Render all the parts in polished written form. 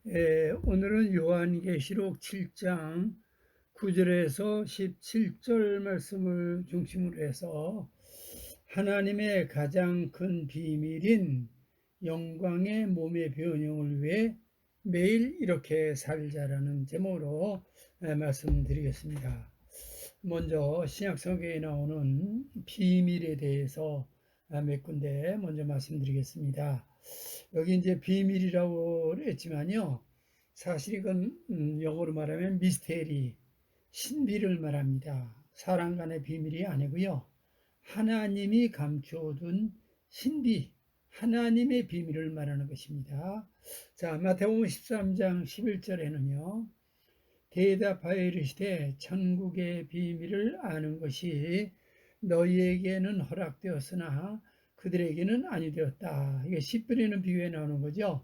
오늘은 요한계시록 7장 9절에서 17절 말씀을 중심으로 해서 하나님의 가장 큰 비밀인 영광의 몸의 변형을 위해 매일 이렇게 살자라는 제목으로 말씀드리겠습니다. 먼저 신약성경에 나오는 비밀에 대해서 몇 군데 먼저 말씀드리겠습니다. 여기 이제 비밀이라고 했지만요, 사실 이건 영어로 말하면 미스테리, 신비를 말합니다. 사람 간의 비밀이 아니고요, 하나님이 감춰둔 신비, 하나님의 비밀을 말하는 것입니다. 자, 마태복음 13장 11절에는요 대답하여 이르시되 천국의 비밀을 아는 것이 너희에게는 허락되었으나 그들에게는 아니 되었다. 이게 씨 뿌리는 비유에 나오는 거죠.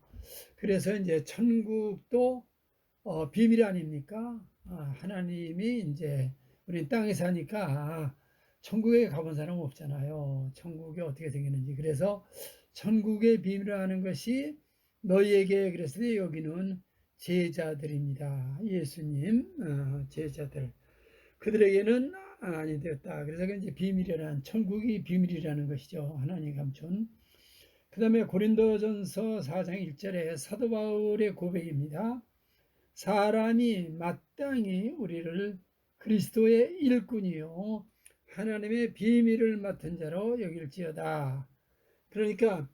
그래서 이제 천국도 비밀 아닙니까? 하나님이 이제 우리 땅에 사니까 천국에 가본 사람 없잖아요. 천국이 어떻게 생겼는지. 그래서 천국의 비밀을 아는 것이 너희에게, 그랬을 때 여기는 제자들입니다. 예수님 제자들. 그들에게는 아니 되었다. 그래서 이제 비밀이라는, 천국이 비밀이라는 것이죠. 하나님 감춘. 그 다음에 고린도전서 4장 1절에 사도 바울의 고백입니다. 사람이 마땅히 우리를 그리스도의 일꾼이요 하나님의 비밀을 맡은 자로 여길지어다. 그러니까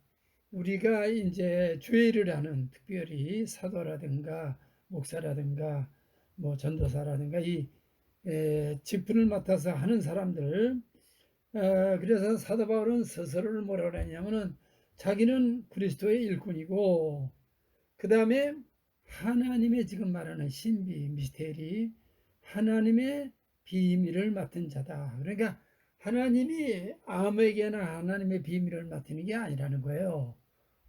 우리가 이제 주의를 하는, 특별히 사도라든가 목사라든가 뭐 전도사라든가 이 직분을 맡아서 하는 사람들, 그래서 사도 바울은 스스로를 뭐라고 그러냐면은 자기는 그리스도의 일꾼이고, 그 다음에 하나님의 지금 말하는 신비, 미스테리, 하나님의 비밀을 맡은 자다. 그러니까 하나님이 아무에게나 하나님의 비밀을 맡기는 게 아니라는 거예요.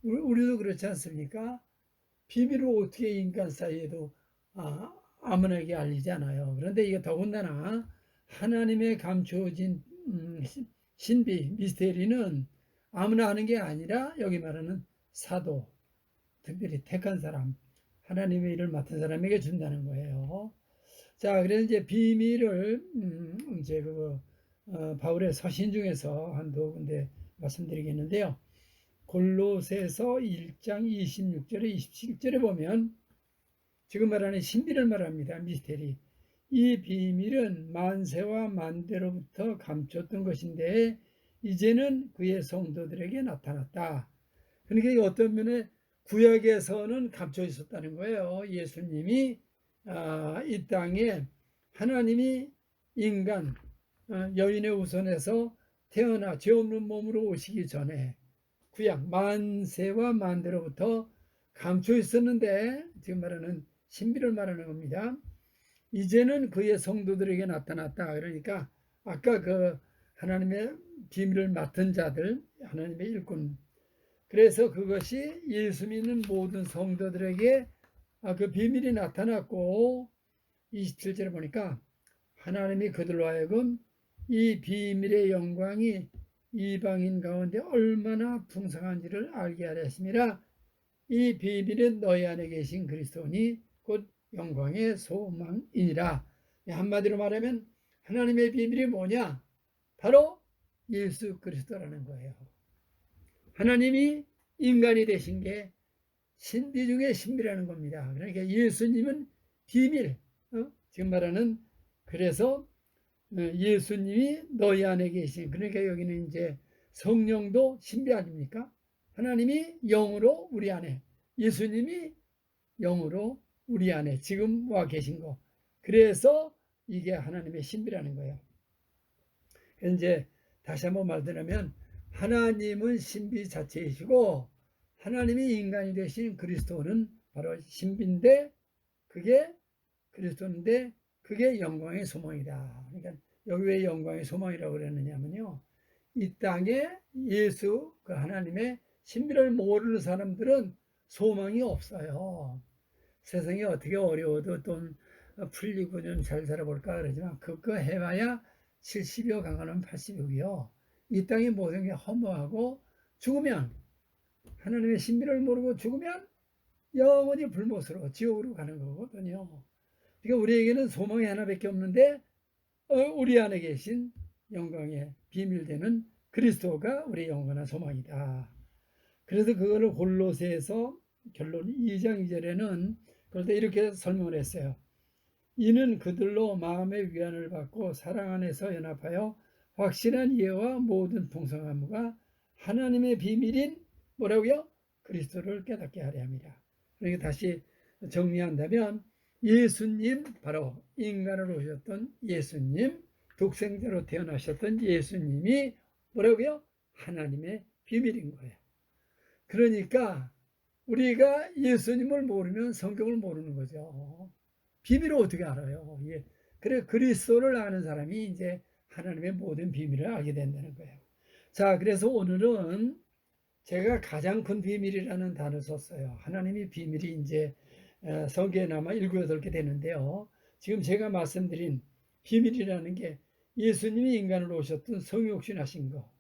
우리도 그렇지 않습니까? 비밀을 어떻게 인간 사이에도 아무에게 알리지 않아요. 그런데 이게 더군다나 하나님의 감추어진 신비, 미스테리는 아무나 하는 게 아니라 여기 말하는 사도, 특별히 택한 사람, 하나님의 일을 맡은 사람에게 준다는 거예요. 자, 그래서 이제 비밀을 이제 바울의 서신 중에서 한두 군데 말씀드리겠는데요. 골로새서 1장 26절에 27절에 보면 지금 말하는 신비를 말합니다. 미스테리. 이 비밀은 만세와 만대로부터 감췄던 것인데 이제는 그의 성도들에게 나타났다. 그러니까 어떤 면에 구약에서는 감춰 있었다는 거예요. 예수님이 이 땅에 하나님이 인간 여인의 우선에서 태어나 죄 없는 몸으로 오시기 전에 구약 만세와 만대로부터 감춰 있었는데 지금 말하는 신비를 말하는 겁니다. 이제는 그의 성도들에게 나타났다. 그러니까 아까 그 하나님의 비밀을 맡은 자들, 하나님의 일꾼, 그래서 그것이 예수 믿는 모든 성도들에게 그 비밀이 나타났고, 27절에 보니까 하나님이 그들로 하여금 이 비밀의 영광이 이방인 가운데 얼마나 풍성한지를 알게 하려 하심이라. 이 비밀은 너희 안에 계신 그리스도니 곧 영광의 소망이니라. 한마디로 말하면 하나님의 비밀이 뭐냐? 바로 예수 그리스도라는 거예요. 하나님이 인간이 되신 게 신비 중에 신비라는 겁니다. 그러니까 예수님은 비밀, 지금 말하는, 그래서 예수님이 너희 안에 계신, 그러니까 여기는 이제 성령도 신비 아닙니까? 하나님이 영으로 우리 안에, 예수님이 영으로 우리 안에 지금 와 계신 거. 그래서 이게 하나님의 신비라는 거예요. 이제 다시 한번 말드리면 하나님은 신비 자체이시고 하나님이 인간이 되신 그리스도는 바로 신비인데 그게 그리스도인데 그게 영광의 소망이다. 그러니까 여기 왜 영광의 소망이라고 그랬느냐면요, 이 땅에 예수 그 하나님의 신비를 모르는 사람들은 소망이 없어요. 세상이 어떻게 어려워도 좀 풀리고 좀 잘 살아볼까 그러지만 그거 해봐야 70여 강하면 80이고요. 이 땅의 모든 게 허무하고 죽으면, 하나님의 신비를 모르고 죽으면 영원히 불못으로 지옥으로 가는 거거든요. 그러니까 우리에게는 소망이 하나밖에 없는데 우리 안에 계신 영광의 비밀되는 그리스도가 우리의 영원한 소망이다. 그래서 그거를 골로새에서 결론 2장 2절에는 그럴 때 이렇게 설명을 했어요. 이는 그들로 마음의 위안을 받고 사랑 안에서 연합하여 확실한 이해와 모든 풍성함과 하나님의 비밀인 뭐라고요? 그리스도를 깨닫게 하려 함이라. 그러니까 다시 정리한다면 예수님, 바로 인간으로 오셨던 예수님, 독생자로 태어나셨던 예수님이 뭐라고요? 하나님의 비밀인 거예요. 그러니까 우리가 예수님을 모르면 성경을 모르는 거죠. 비밀을 어떻게 알아요? 예. 그래 그리스도를 아는 사람이 이제 하나님의 모든 비밀을 알게 된다는 거예요. 자, 그래서 오늘은 제가 가장 큰 비밀이라는 단어를 썼어요. 하나님의 비밀이 이제 성경에 아마 7, 8개 되는데요. 지금 제가 말씀드린 비밀이라는 게 예수님이 인간으로 오셨던 성육신하신 거,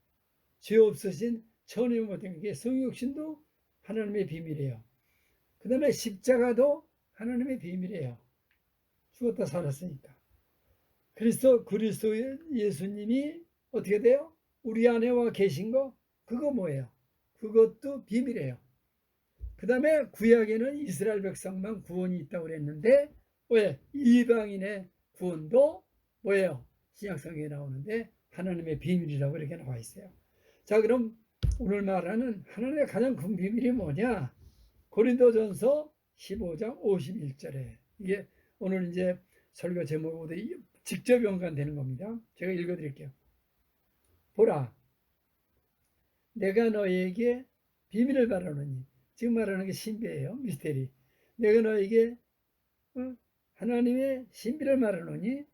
죄 없으신 천의 모든 게 성육신도 하나님의 비밀이에요. 그 다음에 십자가도 하나님의 비밀이에요. 죽었다 살았으니까. 그리스도의 예수님이 어떻게 돼요? 우리 안에 와 계신 거, 그거 뭐예요? 그것도 비밀이에요. 그 다음에 구약에는 이스라엘 백성만 구원이 있다고 그랬는데, 왜? 이방인의 구원도 뭐예요? 신약성경에 나오는데 하나님의 비밀이라고 이렇게 나와 있어요. 자, 그럼 오늘 말하는 하나님의 가장 큰 비밀이 뭐냐? 고린도전서 15장 51절에 이게 오늘 이제 설교 제목보다 직접 연관되는 겁니다. 제가 읽어드릴게요. 보라, 내가 너에게 비밀을 말하노니, 지금 말하는 게 신비예요. 미스테리. 내가 너에게 하나님의 신비를 말하노니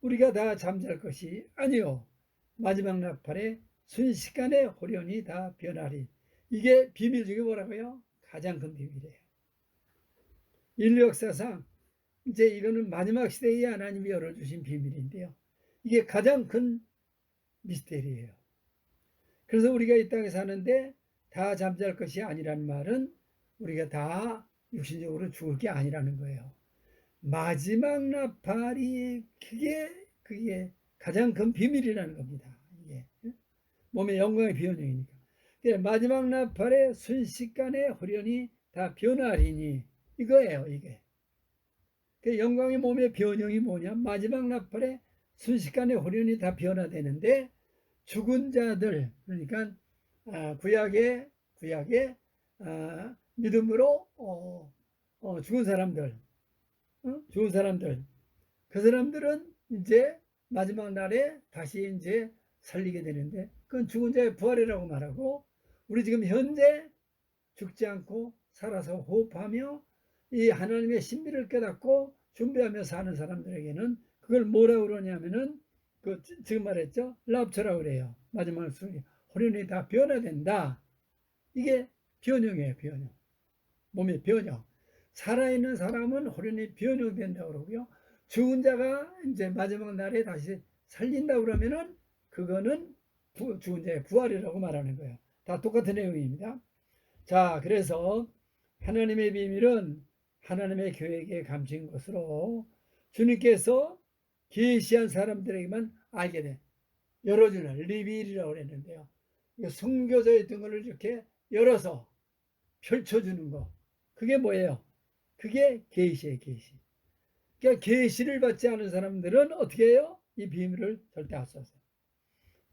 우리가 다 잠잘 것이 아니요 마지막 나팔에 순식간에 호련히 다 변하리. 이게 비밀 중에 뭐라고요? 가장 큰 비밀이에요. 인류 역사상 이제 이거는 마지막 시대에 하나님이 열어주신 비밀인데요. 이게 가장 큰 미스테리예요. 그래서 우리가 이 땅에 사는데 다 잠잘 것이 아니라는 말은 우리가 다 육신적으로 죽을 게 아니라는 거예요. 마지막 나팔이 그게 가장 큰 비밀이라는 겁니다. 이게 몸의 영광의 비언형이니까. 마지막 나팔에 순식간에 호련히 다 변하리니 이거예요. 이게 영광의 몸의 변형이 뭐냐? 마지막 나팔에 순식간에 호련히 다 변화되는데 죽은 자들, 그러니까 구약의 믿음으로 죽은 사람들, 그 사람들은 이제 마지막 날에 다시 이제 살리게 되는데 그건 죽은 자의 부활이라고 말하고, 우리 지금 현재 죽지 않고 살아서 호흡하며 이 하나님의 신비를 깨닫고 준비하며 사는 사람들에게는 그걸 뭐라고 그러냐면은 지금 말했죠? 랍처라고 그래요. 마지막 순간 호련히 다 변화된다. 이게 변형이에요. 변형. 몸의 변형. 살아있는 사람은 호련히 변형된다고 그러고요. 죽은 자가 이제 마지막 날에 다시 살린다고 그러면은 그거는 죽은 자의 부활이라고 말하는 거예요. 다 똑같은 내용입니다. 자, 그래서 하나님의 비밀은 하나님의 계획에 감춘 것으로 주님께서 계시한 사람들에게만 알게 돼. 열어주는 리빌이라고 그랬는데요. 숨겨져 있던 것을 이렇게 열어서 펼쳐주는 거. 그게 뭐예요? 그게 계시예요, 계시. 그러니까 계시를 받지 않은 사람들은 어떻게 해요? 이 비밀을 절대 안 써서.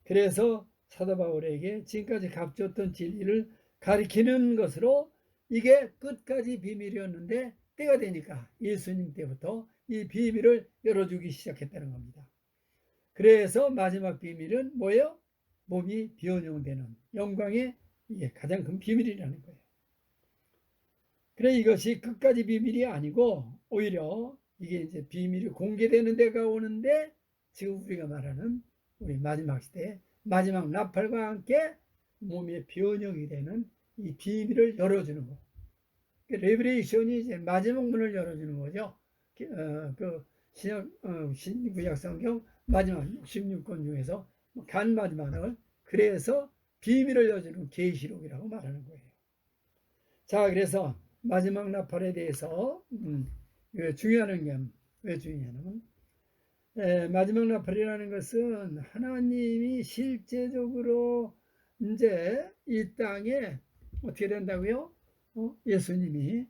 그래서 사도 바울에게 지금까지 값졌던 진리를 가리키는 것으로 이게 끝까지 비밀이었는데 때가 되니까 예수님 때부터 이 비밀을 열어주기 시작했다는 겁니다. 그래서 마지막 비밀은 뭐예요? 몸이 변형되는 영광의 이게 가장 큰 비밀이라는 거예요. 그래 이것이 끝까지 비밀이 아니고 오히려 이게 이제 비밀이 공개되는 데가 오는데 지금 우리가 말하는 우리 마지막 시대 마지막 나팔과 함께 몸의 변형이 되는 이 비밀을 열어주는 거. 레브레이션이 이제 마지막 문을 열어주는 거죠. 그 신구약 성경 마지막 66권 중에서 간 마지막을 그래서 비밀을 열어주는 계시록이라고 말하는 거예요. 자, 그래서 마지막 나팔에 대해서 왜 중요한 게, 왜 중요하냐면 마지막 나팔이라는 것은 하나님이 실제적으로 이제 이 땅에 어떻게 된다고요? 예수님이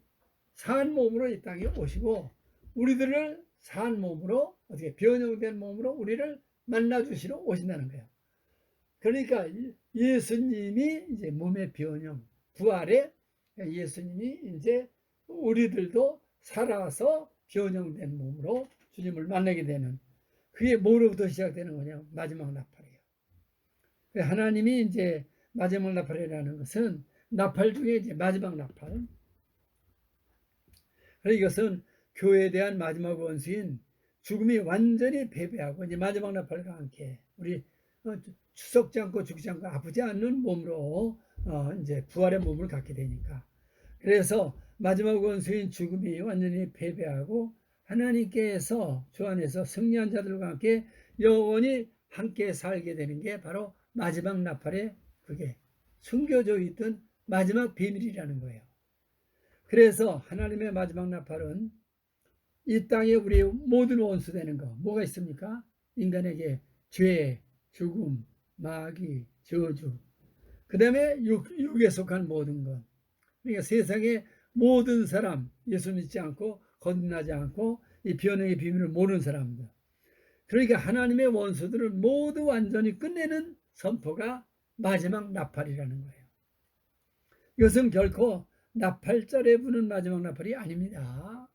산 몸으로 이 땅에 오시고 우리들을 산 몸으로 어떻게 변형된 몸으로 우리를 만나 주시러 오신다는 거예요. 그러니까 예수님이 이제 몸의 변형, 부활에 예수님이 이제 우리들도 살아서 변형된 몸으로 주님을 만나게 되는, 그게 뭐로부터 시작되는 거냐? 마지막 나팔이에요. 하나님이 이제 마지막 나팔이라는 것은 나팔 중에 이제 마지막 나팔. 이것은 교회에 대한 마지막 원수인 죽음이 완전히 패배하고 이제 마지막 나팔과 함께 우리 추석지 않고 죽지 않고 아프지 않는 몸으로 이제 부활의 몸을 갖게 되니까, 그래서 마지막 원수인 죽음이 완전히 패배하고 하나님께서 주 안에서 승리한 자들과 함께 영원히 함께 살게 되는 게 바로 마지막 나팔에 그게 숨겨져 있던 마지막 비밀이라는 거예요. 그래서 하나님의 마지막 나팔은 이 땅에 우리 모든 원수 되는 거 뭐가 있습니까? 인간에게 죄, 죽음, 마귀, 저주, 그 다음에 육에 속한 모든 것. 그러니까 세상의 모든 사람, 예수 믿지 않고 거듭나지 않고 이 변형의 비밀을 모르는 사람들, 그러니까 하나님의 원수들을 모두 완전히 끝내는 선포가 마지막 나팔이라는 거예요. 이것은 결코 나팔절에 부는 마지막 나팔이 아닙니다.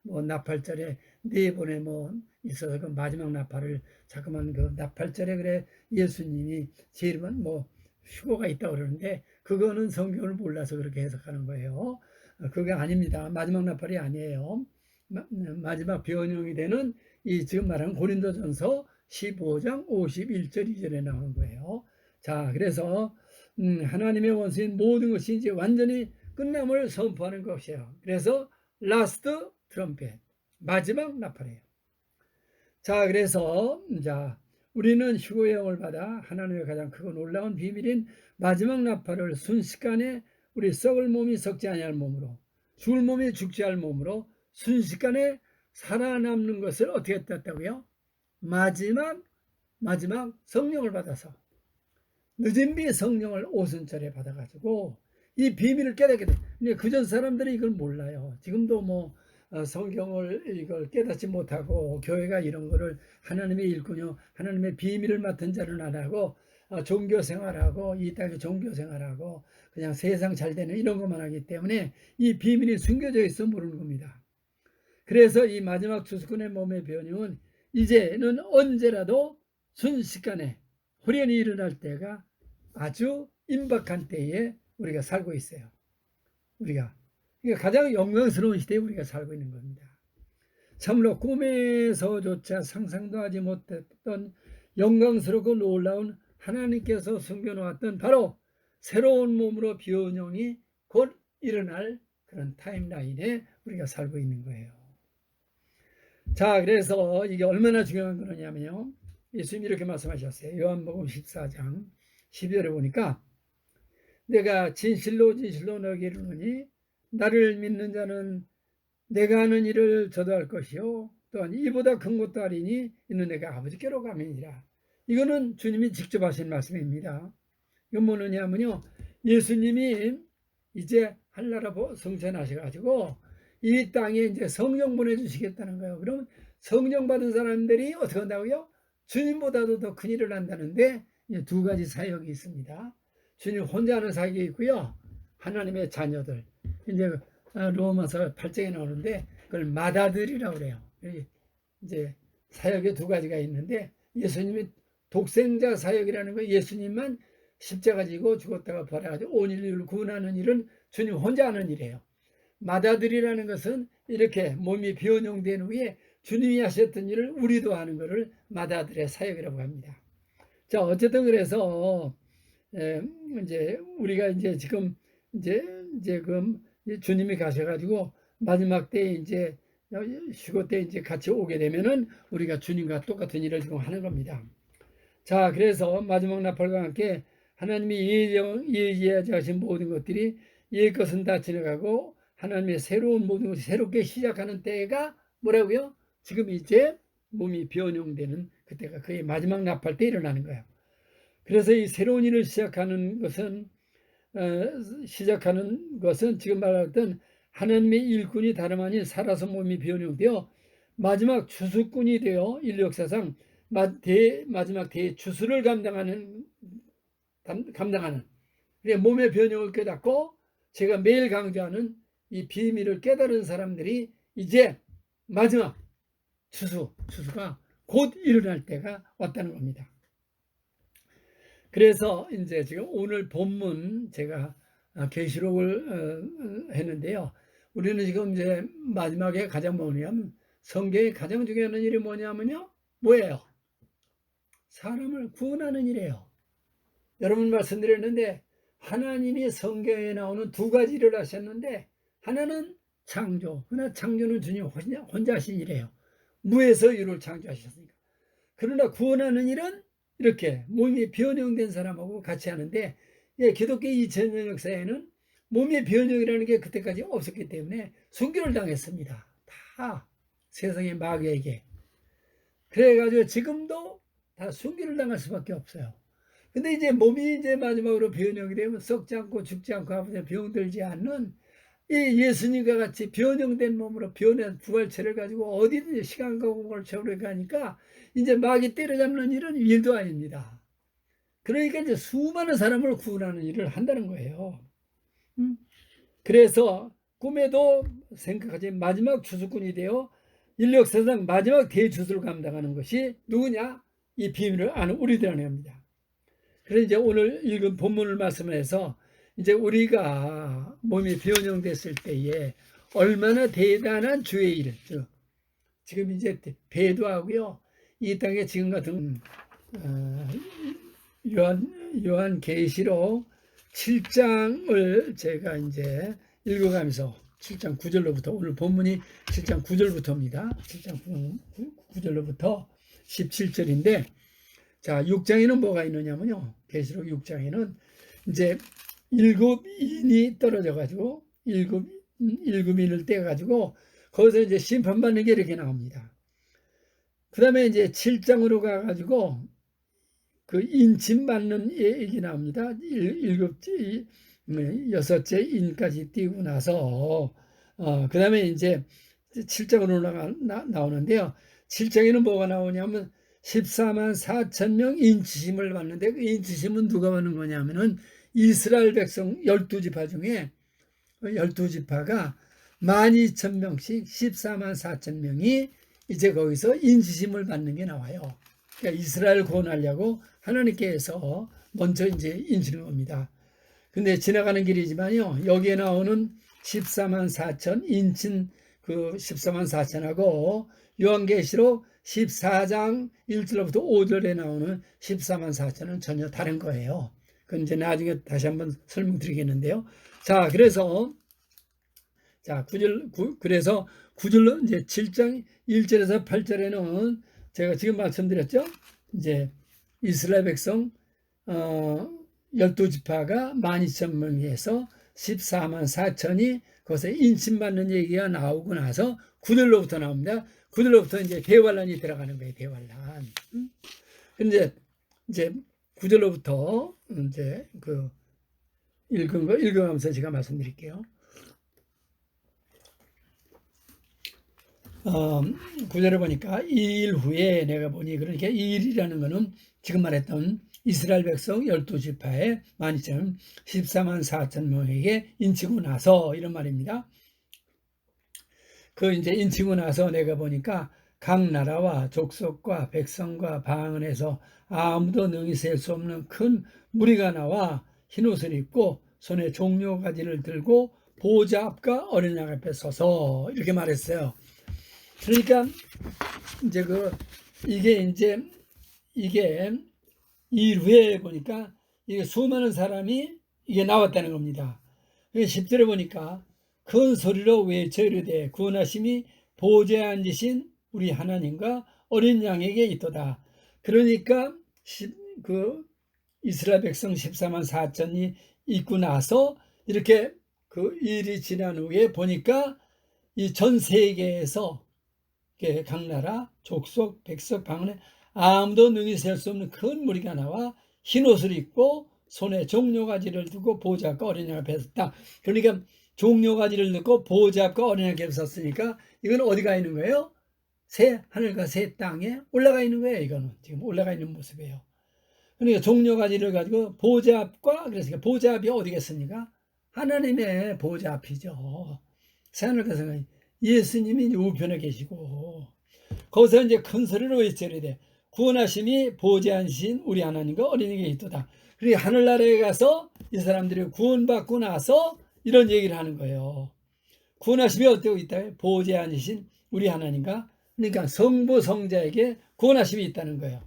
뭐 나팔절에 네 번에 뭐 있어서 그 마지막 나팔을 자꾸만 그 나팔절에 그래 예수님이 제 이름은 뭐 휴거가 있다고 그러는데 그거는 성경을 몰라서 그렇게 해석하는 거예요. 그게 아닙니다. 마지막 나팔이 아니에요. 마지막 변형이 되는 이 지금 말하는 고린도전서 15장 51절 2절에 나오는 거예요. 자, 그래서 하나님의 원수인 모든 것이 이제 완전히 끝남을 선포하는 것이에요. 그래서 라스트 트럼펫, 마지막 나팔이에요. 자, 그래서 우리는 휴거의 영을 받아 하나님의 가장 크고 놀라운 비밀인 마지막 나팔을 순식간에 우리 썩을 몸이 썩지 아니할 몸으로, 죽을 몸이 죽지 않을 몸으로 순식간에 살아남는 것을 어떻게 했다고요? 마지막 성령을 받아서, 늦은 비 성령을 오순절에 받아가지고 이 비밀을 깨닫게 돼. 근데 그전 사람들이 이걸 몰라요. 지금도 뭐 성경을 이걸 깨닫지 못하고 교회가 이런 거를 하나님의 일꾼요, 하나님의 비밀을 맡은 자는 안 하고 종교 생활하고 이 땅의 종교 생활하고 그냥 세상 잘 되는 이런 것만 하기 때문에 이 비밀이 숨겨져 있어 모르는 겁니다. 그래서 이 마지막 주수꾼의 몸의 변형은 이제는 언제라도 순식간에 후련히 일어날 때가 아주 임박한 때에 우리가 살고 있어요. 우리가 그러니까 가장 영광스러운 시대에 우리가 살고 있는 겁니다. 참으로 꿈에서조차 상상도 하지 못했던 영광스럽고 놀라운 하나님께서 숨겨놓았던 바로 새로운 몸으로 변형이 곧 일어날 그런 타임라인에 우리가 살고 있는 거예요. 자, 그래서 이게 얼마나 중요한 거냐면요, 예수님이 이렇게 말씀하셨어요. 요한복음 14장 12절에 보니까 내가 진실로 너에게 이르노니 나를 믿는 자는 내가 하는 일을 저도 할 것이요 또한 이보다 큰 것도 하리니 이는 내가 아버지께로 가매니라. 이거는 주님이 직접 하신 말씀입니다. 이건 뭐냐면요, 예수님이 이제 한나라 성천하셔가지고 이 땅에 이제 성령 보내주시겠다는 거예요. 그러면 성령 받은 사람들이 어떻게 한다고요? 주님보다도 더 큰 일을 한다는데 두 가지 사역이 있습니다. 주님 혼자 하는 사역이 있고요, 하나님의 자녀들, 이제 로마서 8장에 나오는데 그걸 맏아들이라고 그래요. 이제 사역의 두 가지가 있는데 예수님이 독생자 사역이라는 거, 예수님만 십자가 지고 죽었다가 부활해가지고 온 인류를 구원하는 일은 주님 혼자 하는 일이에요. 맏아들이라는 것은 이렇게 몸이 변형된 후에 주님이 하셨던 일을 우리도 하는 것을 맏아들의 사역이라고 합니다. 자, 어쨌든 그래서 이제 우리가 이제 지금 이제 주님이 가셔가지고 마지막 때 이제 휴거 때 이제 같이 오게 되면은 우리가 주님과 똑같은 일을 지금 하는 겁니다. 자, 그래서 마지막 나팔과 함께 하나님이 예지하신 모든 것들이 옛 것은 다 지나가고 하나님의 새로운 모든 것이 새롭게 시작하는 때가 뭐라고요? 지금 이제 몸이 변형되는 그때가 그의 마지막 나팔 때 일어나는 거예요. 그래서 이 새로운 일을 시작하는 것은 지금 말했던 하나님의 일꾼이 다름 아닌 살아서 몸이 변형되어 마지막 주수꾼이 되어 인류 역사상 마지막 대주수를 감당하는 몸의 변형을 깨닫고 제가 매일 강조하는 이 비밀을 깨달은 사람들이 이제 마지막 주수가 곧 일어날 때가 왔다는 겁니다. 그래서 이제 지금 오늘 본문 제가 계시록을 했는데요. 우리는 지금 이제 마지막에 가장 뭐냐면 성경에 가장 중요한 일이 뭐냐면요. 뭐예요? 사람을 구원하는 일이에요. 여러분 말씀드렸는데 하나님이 성경에 나오는 두 가지 일을 하셨는데 하나는 창조. 그러나 창조는 주님 혼자 하신 일이에요. 무에서 유를 창조하셨으니까. 그러나 구원하는 일은 이렇게 몸이 변형된 사람하고 같이 하는데 기독교 2000년 역사에는 몸의 변형이라는 게 그때까지 없었기 때문에 순교를 당했습니다. 다 세상의 마귀에게. 그래가지고 지금도 다 순교를 당할 수밖에 없어요. 근데 이제 몸이 이제 마지막으로 변형이 되면 썩지 않고 죽지 않고 아버지 병들지 않는 이 예수님과 같이 변형된 몸으로 변한 부활체를 가지고 어디든지 시간과 공간을 채우려 가니까 이제 마귀 때려잡는 일은 일도 아닙니다. 그러니까 이제 수많은 사람을 구원하는 일을 한다는 거예요. 그래서 꿈에도 생각하지 마지막 주수꾼이 되어 인류 역사상 마지막 대주수를 감당하는 것이 누구냐? 이 비밀을 아는 우리들이라는 겁니다. 그래서 이제 오늘 읽은 본문을 말씀해서 이제 우리가 몸이 변형됐을 때에 얼마나 대단한 주의 일, 지금 이제 배도하고요, 이 땅에 지금 같은 요한계시록 7장을 제가 이제 읽어가면서 7장 9절로부터 오늘 본문이 7장 9절부터입니다. 7장 9절로부터 17절인데 자 6장에는 뭐가 있느냐면요. 계시록 6장에는 이제 일곱인이 떨어져 가지고 일곱인을 떼 가지고 거기서 이제 심판받는 게 이렇게 나옵니다. 그 다음에 이제 7장으로 가 가지고 그 인침 받는 얘기 나옵니다. 여섯째 인까지 띄고 나서 그 다음에 이제 7장으로 나오는데요. 7장에는 뭐가 나오냐면 14만 4천 명 인치심을 받는데 그 인치심은 누가 받는 거냐면은 이스라엘 백성 12지파 중에 12지파가 12,000명씩 14만 4천 명이 이제 거기서 인치심을 받는 게 나와요. 그러니까 이스라엘 구원하려고 하나님께서 먼저 이제 인치는 겁니다. 근데 지나가는 길이지만요. 여기에 나오는 14만 4천 인친 그 14만 4천하고 요한계시록 14장 1절부터 5절에 나오는 14만 4천은 전혀 다른 거예요. 그건 이제 나중에 다시 한번 설명드리겠는데요. 자, 그래서 9절로 이제 7장 1절에서 8절에는 제가 지금 말씀드렸죠. 이제 이스라엘 백성 12지파가 12,000명에서 14만 4천이 거기서 인침받는 얘기가 나오고 나서 9절로부터 나옵니다. 9절로부터 이제 대환란이 들어가는 거예요. 대환란. 근데 이제 9절로부터 이제 그 읽은 거 읽어가면서 제가 말씀드릴게요. 9절에 보니까 이 일 후에 내가 보니 그러니까 이 일이라는 거는 지금 말했던 이스라엘 백성 12지파의 12,000 14만 4천 명에게 인치고 나서 이런 말입니다. 그 이제 인치고 나서 내가 보니까 각 나라와 족속과 백성과 방언에서 아무도 능히 셀 수 없는 큰 무리가 나와 흰옷을 입고 손에 종려가지를 들고 보좌 앞과 어린 양 앞에 서서 이렇게 말했어요. 그러니까 이제 이게 이 후에 보니까 이게 수많은 사람이 이게 나왔다는 겁니다. 10절에 보니까 큰 소리로 외쳐 이르되 구원하심이 보좌에 앉으신 우리 하나님과 어린 양에게 있도다. 그러니까 그 이스라엘 백성 14만 4천이 있고 나서 이렇게 그 일이 지난 후에 보니까 이 전 세계에서 각 나라 족속 백석 방언에 아무도 능히 셀 수 없는 큰 무리가 나와 흰 옷을 입고 손에 종려가지를 두고 보좌 앞과 어린 양 앞에 섰다. 그러니까 종려가지를 넣고 보좌 앞과 어린 양 앞에 섰으니까 이건 어디가 있는 거예요? 새 하늘과 새 땅에 올라가 있는 거예요. 이거는 지금 올라가 있는 모습이에요. 그러니까 종려가지를 가지고 보좌 앞과, 그래서 보좌 앞이 어디겠습니까? 하나님의 보좌 앞이죠. 새하늘과 새 땅. 예수님이 우편에 계시고 거기서 이제 큰 소리로 외쳐야 돼. 구원하심이 보좌에 앉으신 우리 하나님과 어린이가 있도다. 그리고 하늘나라에 가서 이 사람들이 구원받고 나서 이런 얘기를 하는 거예요. 구원하심이 어디고 있다? 보좌에 앉으신 우리 하나님과, 그러니까 성부 성자에게 구원하심이 있다는 거예요.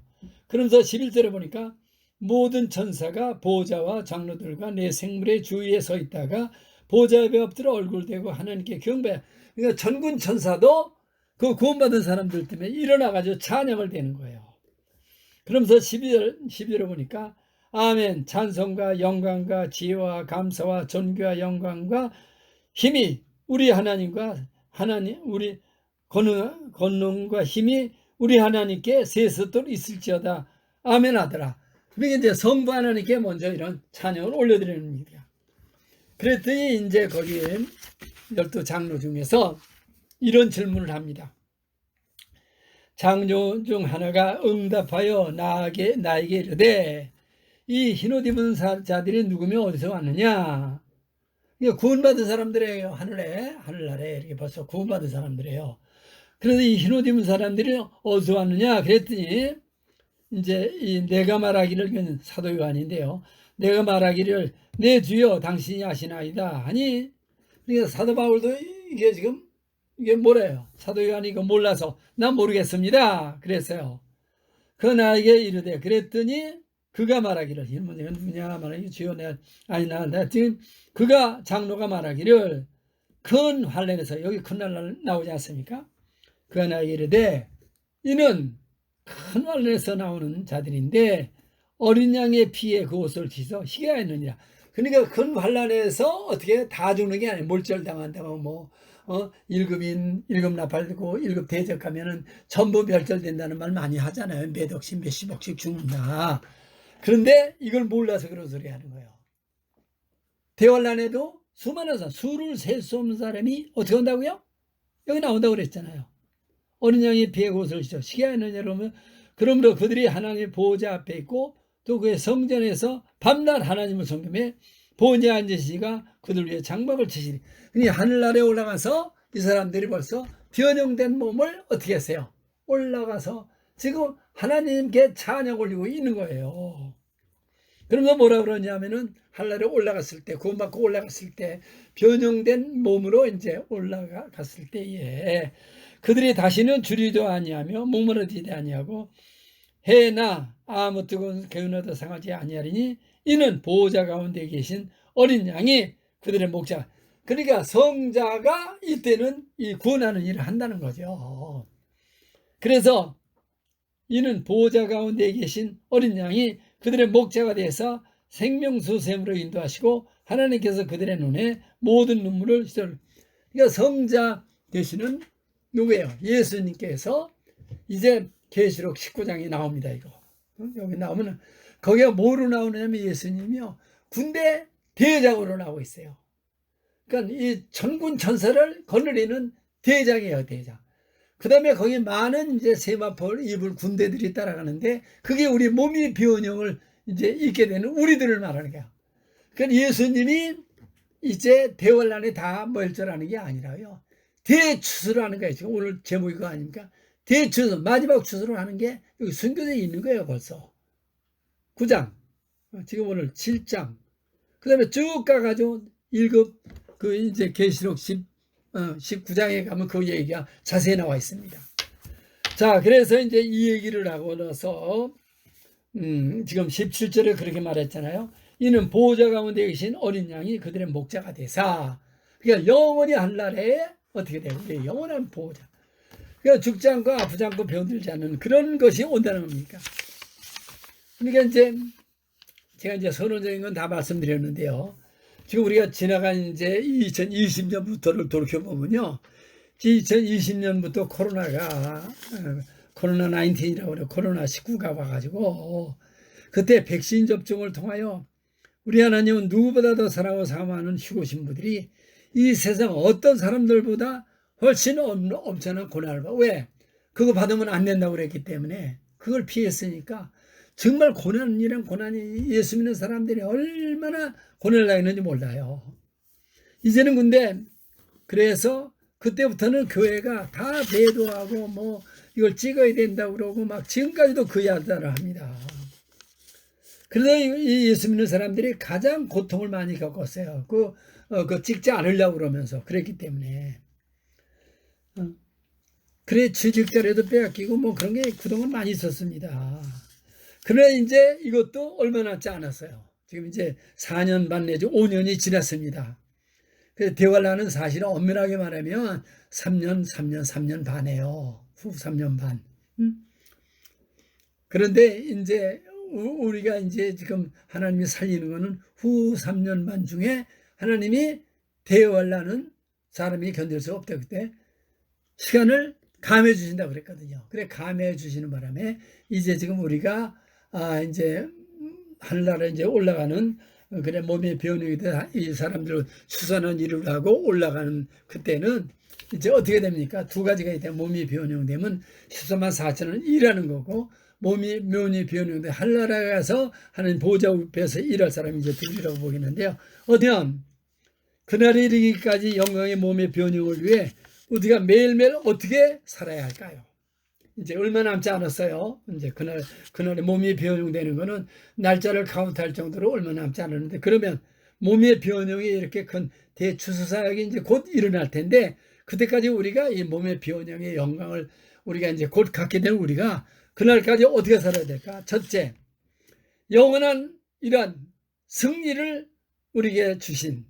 그러면서 11절에 보니까 모든 천사가 보좌와 장로들과 내 생물의 주위에 서 있다가 보좌 앞에 엎드려 얼굴 대고 하나님께 경배. 그러니까 전군 천사도 그 구원받은 사람들 때문에 일어나가지고 찬양을 대는 거예요. 그러면서 12절에 보니까 아멘, 찬송과 영광과 지혜와 감사와 존귀와 영광과 힘이 우리 하나님과 우리 권능과 힘이 우리 하나님께 세세토록 있을지어다. 아멘 하더라. 그러니까 이제 성부 하나님께 먼저 이런 찬양을 올려드리는 일이야. 그랬더니 이제 거기에 12장로 중에서 이런 질문을 합니다. 장로 중 하나가 응답하여 나에게 이르되 이 흰옷 입은 자들이 누구며 어디서 왔느냐? 구원받은 사람들이에요. 하늘나라에 이렇게 벌써 구원받은 사람들이에요. 그래서 이 흰옷 입은 사람들이 어디서 왔느냐? 그랬더니 이제 내가 말하기를, 사도 요한인데요. 내가 말하기를 내 주여 당신이 아시나이다 하니, 그러니까 사도 바울도 이게 지금 이게 뭐래요? 사도 요한이 이거 몰라서 난 모르겠습니다. 그랬어요. 그 나에게 이르되, 그랬더니 그가 말하기를, 이 문제가 누구냐 말하기 주여 내가 아니나 지금 그가 장로가 말하기를 큰 환란에서, 여기 큰 환란 나오지 않습니까? 그가 나에게 이르되 이는 큰 환란에서 나오는 자들인데 어린 양의 피에 그 옷을 씻어 희게 하였느니라. 그러니까 큰 환란에서 어떻게 다 죽는 게 아니에요. 몰절당한다고 1급인 1급 나팔되고 1급 대적하면은 전부 멸절된다는 말 많이 하잖아요. 몇 억씩 몇십억씩 죽는다. 그런데 이걸 몰라서 그런 소리 하는 거예요. 대환란에도 수많은 사람, 수를 셀 수 없는 사람이 어떻게 한다고요? 여기 나온다고 그랬잖아요. 어린 양의 피에 옷을 씻어 희게 하였느냐 그러면, 그러므로 그들이 하나님의 보호자 앞에 있고 또 그의 성전에서 밤낮 하나님을 섬기며 보좌에 앉으시니가 그들 위해 장막을 치시니. 그러니까 하늘나라에 올라가서 이 사람들이 벌써 변형된 몸을 어떻게 했어요? 올라가서 지금 하나님께 찬양 올리고 있는 거예요. 그러면서 뭐라 그러냐면은 하늘나라에 올라갔을 때, 구원받고 올라갔을 때 변형된 몸으로 이제 올라갔을 때에 그들이 다시는 주리도 아니하며 목마르지도 아니하고 해나 아무 뜨거운 개운하다 상하지 아니하리니 이는 보호자 가운데 계신 어린 양이 그들의 목자. 그러니까 성자가 이때는 이 구원하는 일을 한다는 거죠. 그래서 이는 보호자 가운데 계신 어린 양이 그들의 목자가 돼서 생명수샘으로 인도하시고 하나님께서 그들의 눈에 모든 눈물을 씻을. 그러니까 성자 되시는 누구예요? 예수님께서 이제 계시록 19장에 나옵니다. 이거 여기 나오면 거기가 뭐로 나오냐면 예수님이요 군대 대장으로 나오고 있어요. 그러니까 이 천군 천사를 거느리는 대장이에요, 대장. 그 다음에 거기 많은 이제 세마포를 입을 군대들이 따라가는데 그게 우리 몸이 변형을 이제 입게 되는 우리들을 말하는 거야. 그러니까 예수님이 이제 대환란에 다 멸절하는 게 아니라요. 대추수를 하는 거예요. 지금 오늘 제목이 그거 아닙니까? 대추수, 마지막 추수를 하는 게 여기 순교대에 있는 거예요, 벌써. 9장. 지금 오늘 7장. 그 다음에 쭉 가가지고 1급, 그 이제 계시록 19장에 가면 그 얘기가 자세히 나와 있습니다. 자, 그래서 이제 이 얘기를 하고 나서, 지금 17절에 그렇게 말했잖아요. 이는 보호자 가운데 계신 어린 양이 그들의 목자가 되사. 그러니까 영원히 한날에 어떻게 돼요? 영원한 보호자. 그러니까 죽지 않고 아프지 않고 병들지 않는 그런 것이 온다는 겁니까? 그러니까 이제 제가 이제 선언적인 건 다 말씀드렸는데요. 지금 우리가 지나간 이제 2020년부터를 돌이켜보면요. 2020년부터 코로나 19이라고 그래. 코로나 19가 와가지고, 그때 백신 접종을 통하여 우리 하나님은 누구보다 더 사랑하고 사모하는 휴고 신부들이 이 세상 어떤 사람들보다 훨씬 엄청난 고난을 받아. 왜? 그거 받으면 안 된다고 그랬기 때문에 그걸 피했으니까 정말 고난이란 고난이 예수 믿는 사람들이 얼마나 고난을 당했는지 몰라요. 이제는 근데 그래서 그때부터는 교회가 다 배도하고 뭐 이걸 찍어야 된다고 그러고 막 지금까지도 그 야단을 합니다. 그래서 이 예수 믿는 사람들이 가장 고통을 많이 겪었어요. 그 찍지 않으려고 그러면서 그랬기 때문에. 그래 취직자료도 빼앗기고 뭐 그런 게 그동안 많이 있었습니다. 그러나 이제 이것도 얼마 남지 않았어요. 지금 이제 4년 반 내지 5년이 지났습니다. 그래서 대환란은 사실은 엄밀하게 말하면 3년 반이에요. 후 3년 반. 그런데 이제 우리가 이제 지금 하나님이 살리는 거는 후 3년 반 중에 하나님이 대환란은 사람이 견딜 수 없다. 그때 시간을 감해 주신다고 그랬거든요. 그래 감해 주시는 바람에 이제 지금 우리가 이제 하늘나라에 이제 올라가는 그래 몸의 변형이 돼 이 사람들 수선한 일을 하고 올라가는 그때는 이제 어떻게 됩니까? 두 가지가 있다. 몸이 변형되면 14만 4천을 일하는 거고 몸이 변형돼 하늘나라에 가서 하나님 보좌 옆에서 일할 사람이 이제 둘이라고 보겠는데요. 어떠면 그날에 이르기까지 영광의 몸의 변형을 위해 우리가 매일매일 어떻게 살아야 할까요? 이제 얼마 남지 않았어요. 이제 그날에 몸이 변형되는 거는 날짜를 카운트할 정도로 얼마 남지 않았는데 그러면 몸의 변형이 이렇게 큰 대추수사역이 이제 곧 일어날 텐데 그때까지 우리가 이 몸의 변형의 영광을 우리가 이제 곧 갖게 되는 우리가 그날까지 어떻게 살아야 될까? 첫째, 영원한 이러한 승리를 우리에게 주신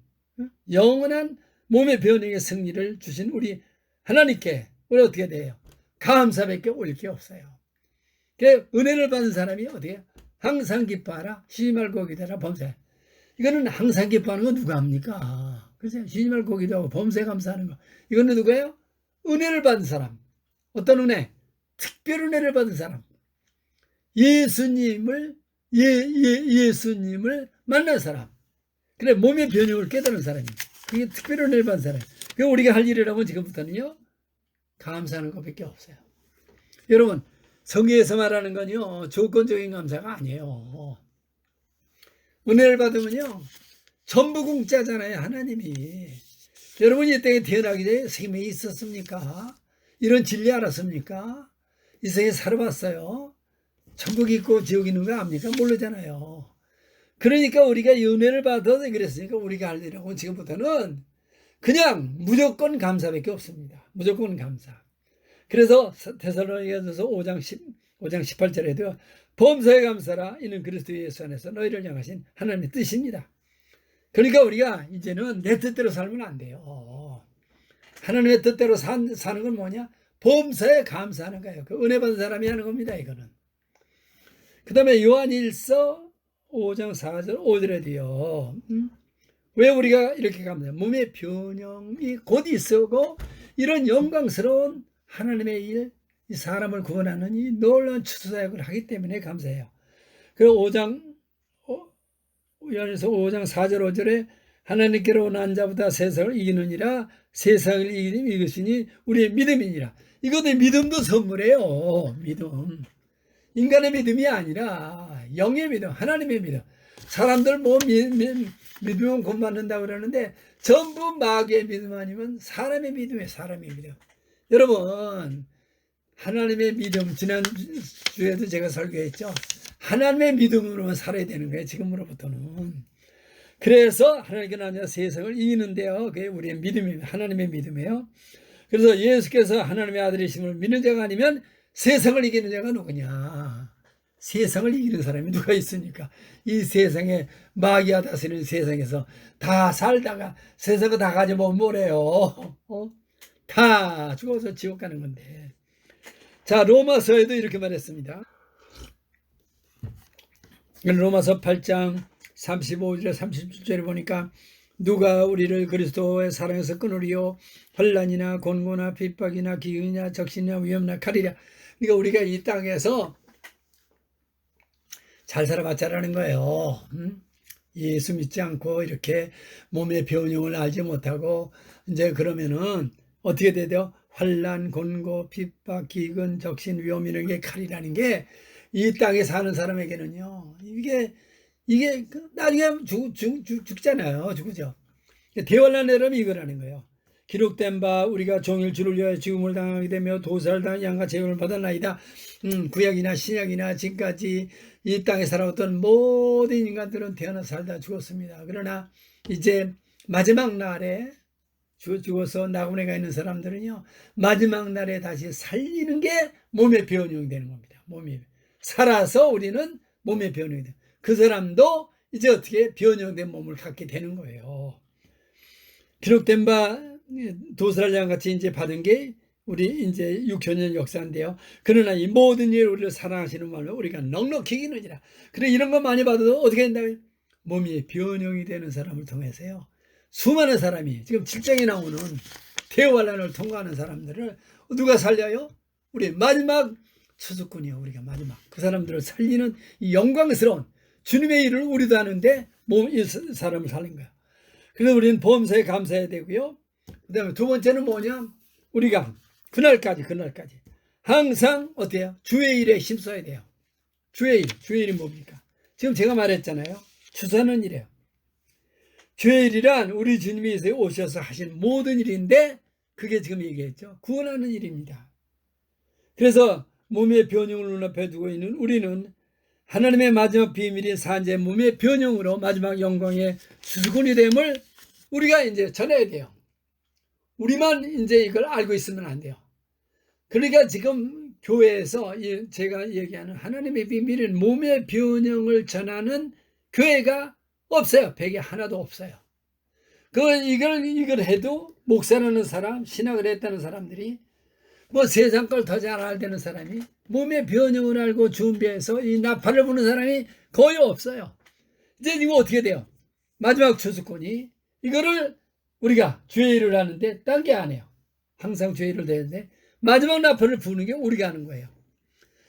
영원한 몸의 변형의 승리를 주신 우리 하나님께 우리 어떻게 돼요? 감사밖에 올릴 게 없어요. 그 은혜를 받은 사람이 어디에 항상 기뻐하라 쉬지 말고 기도하라 범세. 이거는 항상 기뻐하는 건 누가 합니까? 그죠? 쉬지 말고 기도하고 범세 감사하는 거. 이거는 누구예요? 은혜를 받은 사람. 어떤 은혜? 특별 은혜를 받은 사람. 예수님을 만난 사람. 그래 몸의 변형을 깨달은 사람이. 그게 특별 은혜를 받은 사람. 그 우리가 할 일이라면 지금부터는요. 감사하는 것밖에 없어요. 여러분 성경에서 말하는 건요 조건적인 감사가 아니에요. 은혜를 받으면요 전부 공짜잖아요. 하나님이. 여러분이 이 땅에 태어나기 전에 생명이 있었습니까? 이런 진리 알았습니까? 이 세상에 살아봤어요? 천국 있고 지옥 있는 거 압니까? 모르잖아요. 그러니까 우리가 은혜를 받아서 그랬으니까 우리가 할 일이라고 지금부터는 그냥 무조건 감사밖에 없습니다. 무조건 감사. 그래서 데살로니가전서 5장 18절에도 범사에 감사라 이는 그리스도 예수 안에서 너희를 향하신 하나님의 뜻입니다. 그러니까 우리가 이제는 내 뜻대로 살면 안 돼요. 하나님의 뜻대로 사는 건 뭐냐? 범사에 감사하는 거예요. 그 은혜 받은 사람이 하는 겁니다. 이거는. 그 다음에 요한일서 5장 4절 5절에도요. 왜 우리가 이렇게 감사해요? 몸의 변형이 곧 있어고 이런 영광스러운 하나님의 일, 이 사람을 구원하는 이 놀라운 추수사역을 하기 때문에 감사해요. 그 5장 4절 5절에 하나님께로 난 자보다 세상을 이기느니라 세상을 이기는 이것이니 우리의 믿음이니라. 이것도 믿음도 선물이에요. 믿음. 인간의 믿음이 아니라 영의 믿음, 하나님의 믿음. 사람들 뭐 믿으면 곧 받는다고 그러는데 전부 마귀의 믿음 아니면 사람의 믿음이에요. 사람의 믿음. 여러분 하나님의 믿음 지난주에도 제가 설교했죠. 하나님의 믿음으로만 살아야 되는 거예요. 지금으로부터는. 그래서 하나님께 나냐 세상을 이기는데요. 그게 우리의 믿음입니다. 하나님의 믿음이에요. 그래서 예수께서 하나님의 아들이심을 믿는 자가 아니면 세상을 이기는 자가 누구냐. 세상을 이기는 사람이 누가 있습니까? 이 세상에 마귀가 다스리는 세상에서 다 살다가 세상을 다 가져보면 뭐래요? 다 죽어서 지옥 가는 건데. 자, 로마서에도 이렇게 말했습니다. 로마서 8장 35절에 37절에 보니까 누가 우리를 그리스도의 사랑에서 끊으리요? 환난이나 곤고나 핍박이나 기근이나 적신이나 위험이나 칼이랴. 그러니까 우리가 이 땅에서 잘 살아봤자라는 거예요. 예수 믿지 않고 이렇게 몸의 변형을 알지 못하고 이제 그러면은 어떻게 돼요? 환난, 곤고, 핍박, 기근, 적신, 위험 이런 게 칼이라는 게 이 땅에 사는 사람에게는요. 이게 나중에 죽잖아요. 죽죠. 대환란 내려면 이거라는 거예요. 기록된 바 우리가 종일 주를 위하여 죽음을 당하게 되며 도살당한 양과 재혼을 받았나이다. 구약이나 신약이나 지금까지 이 땅에 살아왔던 모든 인간들은 태어나 살다 죽었습니다. 그러나 이제 마지막 날에 죽어서 낙원에 가 있는 사람들은요, 마지막 날에 다시 살리는 게 몸의 변형이 되는 겁니다. 몸이 살아서 우리는 몸의 변형이 돼요. 그 사람도 이제 어떻게 변형된 몸을 갖게 되는 거예요. 기록된 바 도살장 같이 이제 받은 게 우리 이제 6천년 역사인데요. 그러나 이 모든 일 우리를 사랑하시는 말로 우리가 넉넉히 이기느니라. 그래 이런 거 많이 받아도 어떻게 된다고요? 몸이 변형이 되는 사람을 통해서요. 수많은 사람이 지금 7장에 나오는 대환란을 통과하는 사람들을 누가 살려요? 우리 마지막 추수꾼이요. 우리가 마지막 그 사람들을 살리는 이 영광스러운 주님의 일을 우리도 하는데 이 사람을 살린 거야. 그래서 우리는 범사에 감사해야 되고요. 그 다음에 두 번째는 뭐냐? 우리가 그날까지 항상 어때요? 주의 일에 힘써야 돼요. 주의 일이 뭡니까? 지금 제가 말했잖아요. 추수하는 일이에요. 주의 일이란 우리 주님이 오셔서 하신 모든 일인데 그게 지금 얘기했죠. 구원하는 일입니다. 그래서 몸의 변형을 눈앞에 두고 있는 우리는 하나님의 마지막 비밀인 산재 몸의 변형으로 마지막 영광의 추수꾼이 됨을 우리가 이제 전해야 돼요. 우리만 이제 이걸 알고 있으면 안 돼요. 그러니까 지금 교회에서 제가 얘기하는 하나님의 비밀인 몸의 변형을 전하는 교회가 없어요. 100에 하나도 없어요. 이걸 해도 목사라는 사람, 신학을 했다는 사람들이 뭐 세상 걸 더 잘 알다는 사람이 몸의 변형을 알고 준비해서 이 나팔을 부는 사람이 거의 없어요. 이제 이거 어떻게 돼요? 마지막 추수꾼이 이거를 우리가 주의 일을 하는데 딴 게 안 해요. 항상 주의 일을 되는데 마지막 나팔을 부는 게 우리가 하는 거예요.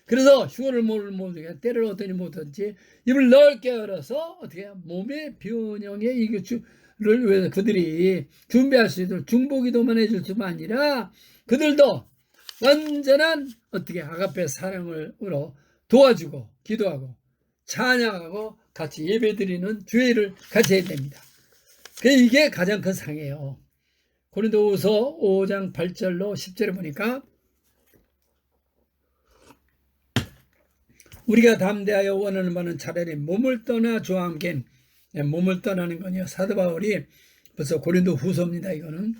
그래서 휴거를 모르게 때를 어떠니 못하든지 입을 넓게 열어서 어떻게 해요? 몸의 변형에 이거를 위해서 그들이 준비할 수 있도록 중보기도만 해줄 뿐만 아니라 그들도 완전한 어떻게 아가페 사랑으로 도와주고 기도하고 찬양하고 같이 예배드리는 주의 일을 같이 해야 됩니다. 이게 가장 큰 상이에요. 고린도후서 5장 8절로 10절에 보니까 우리가 담대하여 원하는 바는 차라리 몸을 떠나 주와 함께 몸을 떠나는 건요. 사도 바울이 벌써 고린도 후서입니다. 이거는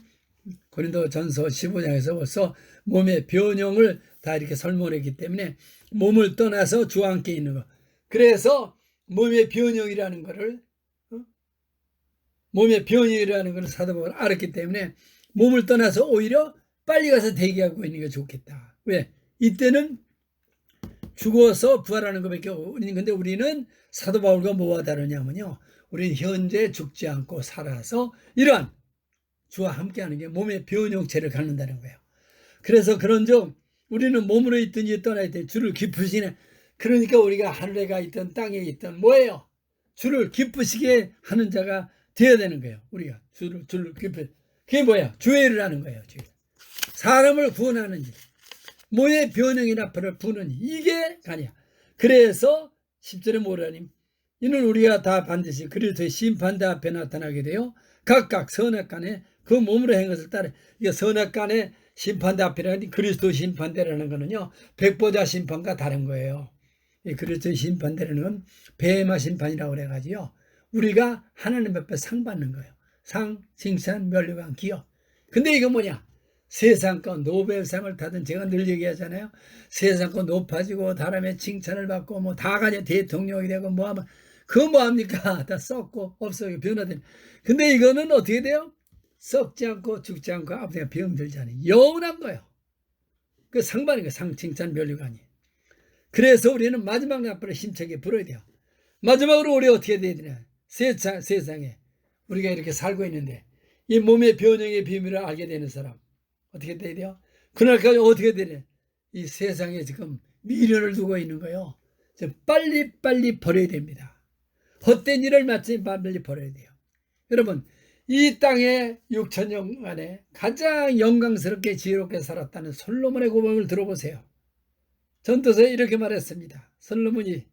고린도 전서 15장에서 벌써 몸의 변형을 다 이렇게 설명했기 때문에 몸을 떠나서 주와 함께 있는 거. 그래서 몸의 변형이라는 거를 사도 바울이 알았기 때문에 몸을 떠나서 오히려 빨리 가서 대기하고 있는 게 좋겠다. 왜? 이때는 죽어서 부활하는 것밖에 없는 건데 우리는 사도 바울과 뭐와 다르냐면요. 우리는 현재 죽지 않고 살아서 이러한 주와 함께하는 게 몸의 변형체를 갖는다는 거예요. 그래서 그런즉 우리는 몸으로 있든지 떠나 있든지 주를 기쁘시네. 그러니까 우리가 하늘에 가 있든 땅에 있든 뭐예요? 주를 기쁘시게 하는 자가 되어야 되는 거예요. 우리가 주를 기쁘. 그게 뭐야? 주의 일을 하는 거예요. 사람을 구원하는 일. 몸의 변형이 나팔을 부는 이게 아니야. 그래서 10절에 뭐라니? 이는 우리가 다 반드시 그리스도의 심판대 앞에 나타나게 되어 각각 선악간에 그 몸으로 한 것을 따라. 이게 선악간에 심판대 앞이라니 그리스도 심판대라는 거는요. 백보자 심판과 다른 거예요. 이 그리스도의 심판대라는 건 뱀마 심판이라고 그래가지고요. 우리가 하나님 앞에 상 받는 거예요. 상, 칭찬, 면류관, 기업. 근데 이거 뭐냐? 세상권 노벨상을 타든 제가 늘 얘기하잖아요. 세상권 높아지고 사람의 칭찬을 받고 뭐 다 가냐 대통령이 되고 뭐 하면 그거 뭐합니까? 다 썩고 없어요. 변화되는. 근데 이거는 어떻게 돼요? 썩지 않고 죽지 않고 아무튼 병들지 않아요. 영원한 거예요. 그 상반인 거예요. 상, 칭찬, 면류관이. 그래서 우리는 마지막 나팔을 힘차게 불어야 돼요. 마지막으로 우리 어떻게 돼야 되냐? 세상에 우리가 이렇게 살고 있는데 이 몸의 변형의 비밀을 알게 되는 사람 어떻게 돼야 돼요? 그날까지 어떻게 되냐? 이 세상에 지금 미련을 두고 있는 거요. 빨리빨리 버려야 됩니다. 헛된 일을 마치 빨리 버려야 돼요. 여러분, 이 땅에 6천년간에 가장 영광스럽게 지혜롭게 살았다는 솔로몬의 고백을 들어보세요. 전도서에 이렇게 말했습니다. 솔로몬이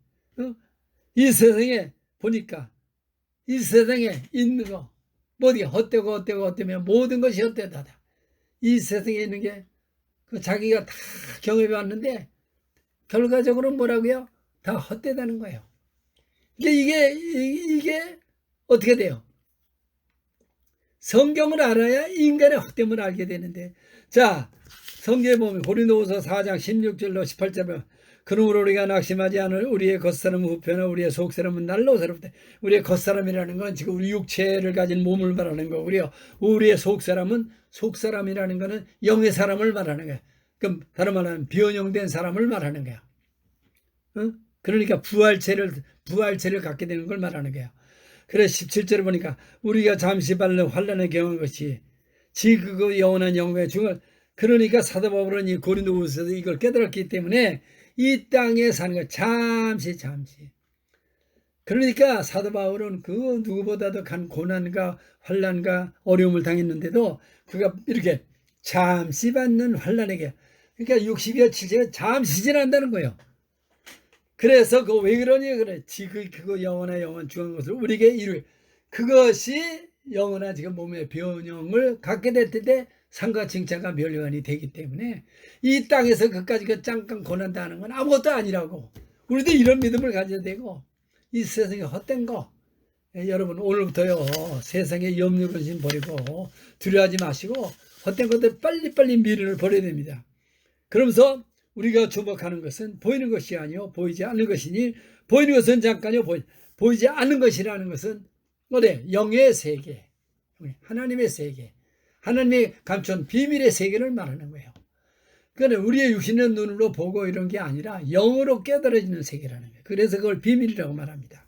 이 세상에 보니까 이 세상에 있는 거 뭐지 헛되고 헛되고 헛되면 모든 것이 헛되다. 이 세상에 있는 게 자기가 다 경험해 왔는데 결과적으로 뭐라고요? 다 헛되다는 거예요. 이게 어떻게 돼요? 성경을 알아야 인간의 헛됨을 알게 되는데, 자, 성경에 보면 고린도후서 4장 16절로 18절 보면 그러므로 우리가 낙심하지 않을 우리의 겉사람은 후패나 우리의 속사람은 날로 새롭다. 우리의 겉사람이라는 건 지금 우리 육체를 가진 몸을 말하는 거고요. 우리의 속사람은 속사람이라는 거는 영의 사람을 말하는 거야. 그럼 다른 말하면 변형된 사람을 말하는 거야. 그러니까 부활체를 갖게 되는 걸 말하는 거야. 그래 17절에 보니까 우리가 잠시 받는 환난을 경험한 것이 지극히 영원한 영광의 중을 그러니까 사도 바울은 이 고린도후서에서 이걸 깨달았기 때문에 이 땅에 사는 거 잠시 그러니까 사도 바울은 그 누구보다도 간 고난과 환난과 어려움을 당했는데도 그가 이렇게 잠시 받는 환난에게 그러니까 60여 70여 잠시 지난다는 거예요. 그래서 왜 그러니? 그래. 그거 영원한 중한 것을 우리에게 이룰 그것이 영원한 지금 몸의 변형을 갖게 될 텐데 상과 칭찬과 멸류관이 되기 때문에 이 땅에서 그까지 잠깐 고난당하는 건 아무것도 아니라고 우리도 이런 믿음을 가져야 되고 이 세상에 헛된 거 여러분 오늘부터요 세상에 염려 근심 버리고 두려워하지 마시고 헛된 것들 빨리빨리 미련을 버려야 됩니다. 그러면서 우리가 주목하는 것은 보이는 것이 아니요 보이지 않는 것이니 보이는 것은 잠깐이요 보이지 않는 것이라는 것은 어때? 영의 세계, 하나님의 세계, 하나님이 감춘 비밀의 세계를 말하는 거예요. 그러니까 우리의 육신의 눈으로 보고 이런 게 아니라 영으로 깨달아지는 세계라는 거예요. 그래서 그걸 비밀이라고 말합니다.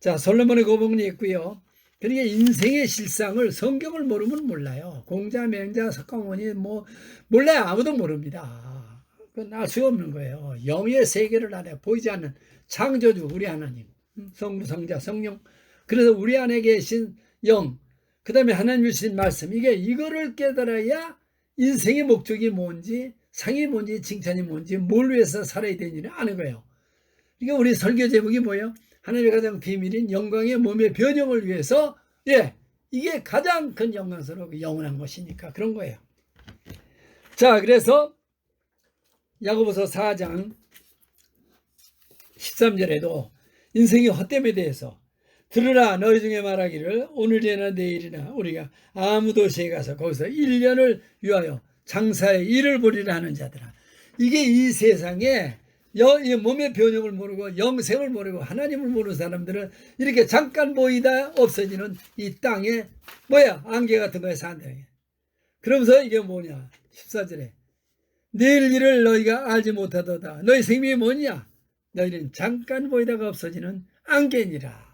자, 솔로몬의 고백이 있고요. 그러니까 인생의 실상을 성경을 모르면 몰라요. 공자, 맹자, 석가모니 몰라요. 아무도 모릅니다. 그건 알 수 없는 거예요. 영의 세계를 알아요. 보이지 않는 창조주 우리 하나님, 성부, 성자, 성령. 그래서 우리 안에 계신 영, 그 다음에 하나님 주신 말씀 이거를 깨달아야 인생의 목적이 뭔지 상이 뭔지 칭찬이 뭔지 뭘 위해서 살아야 되는지를 아는 거예요. 그러니까 우리 설교 제목이 뭐예요? 하나님의 가장 비밀인 영광의 몸의 변형을 위해서 이게 가장 큰 영광스럽고 영원한 것이니까 그런 거예요. 자, 그래서 야고보서 4장 13절에도 인생의 헛됨에 대해서 들으라 너희 중에 말하기를 오늘이나 내일이나 우리가 아무도시에 가서 거기서 1년을 위하여 장사의 일을 벌이라 하는 자들아. 이게 이 세상에 몸의 변형을 모르고 영생을 모르고 하나님을 모르는 사람들은 이렇게 잠깐 보이다 없어지는 이 땅에 안개 같은 거에 산다. 그러면서 이게 뭐냐 14절에 내일 일을 너희가 알지 못하도다. 너희 생명이 뭐냐? 너희는 잠깐 보이다가 없어지는 안개니라.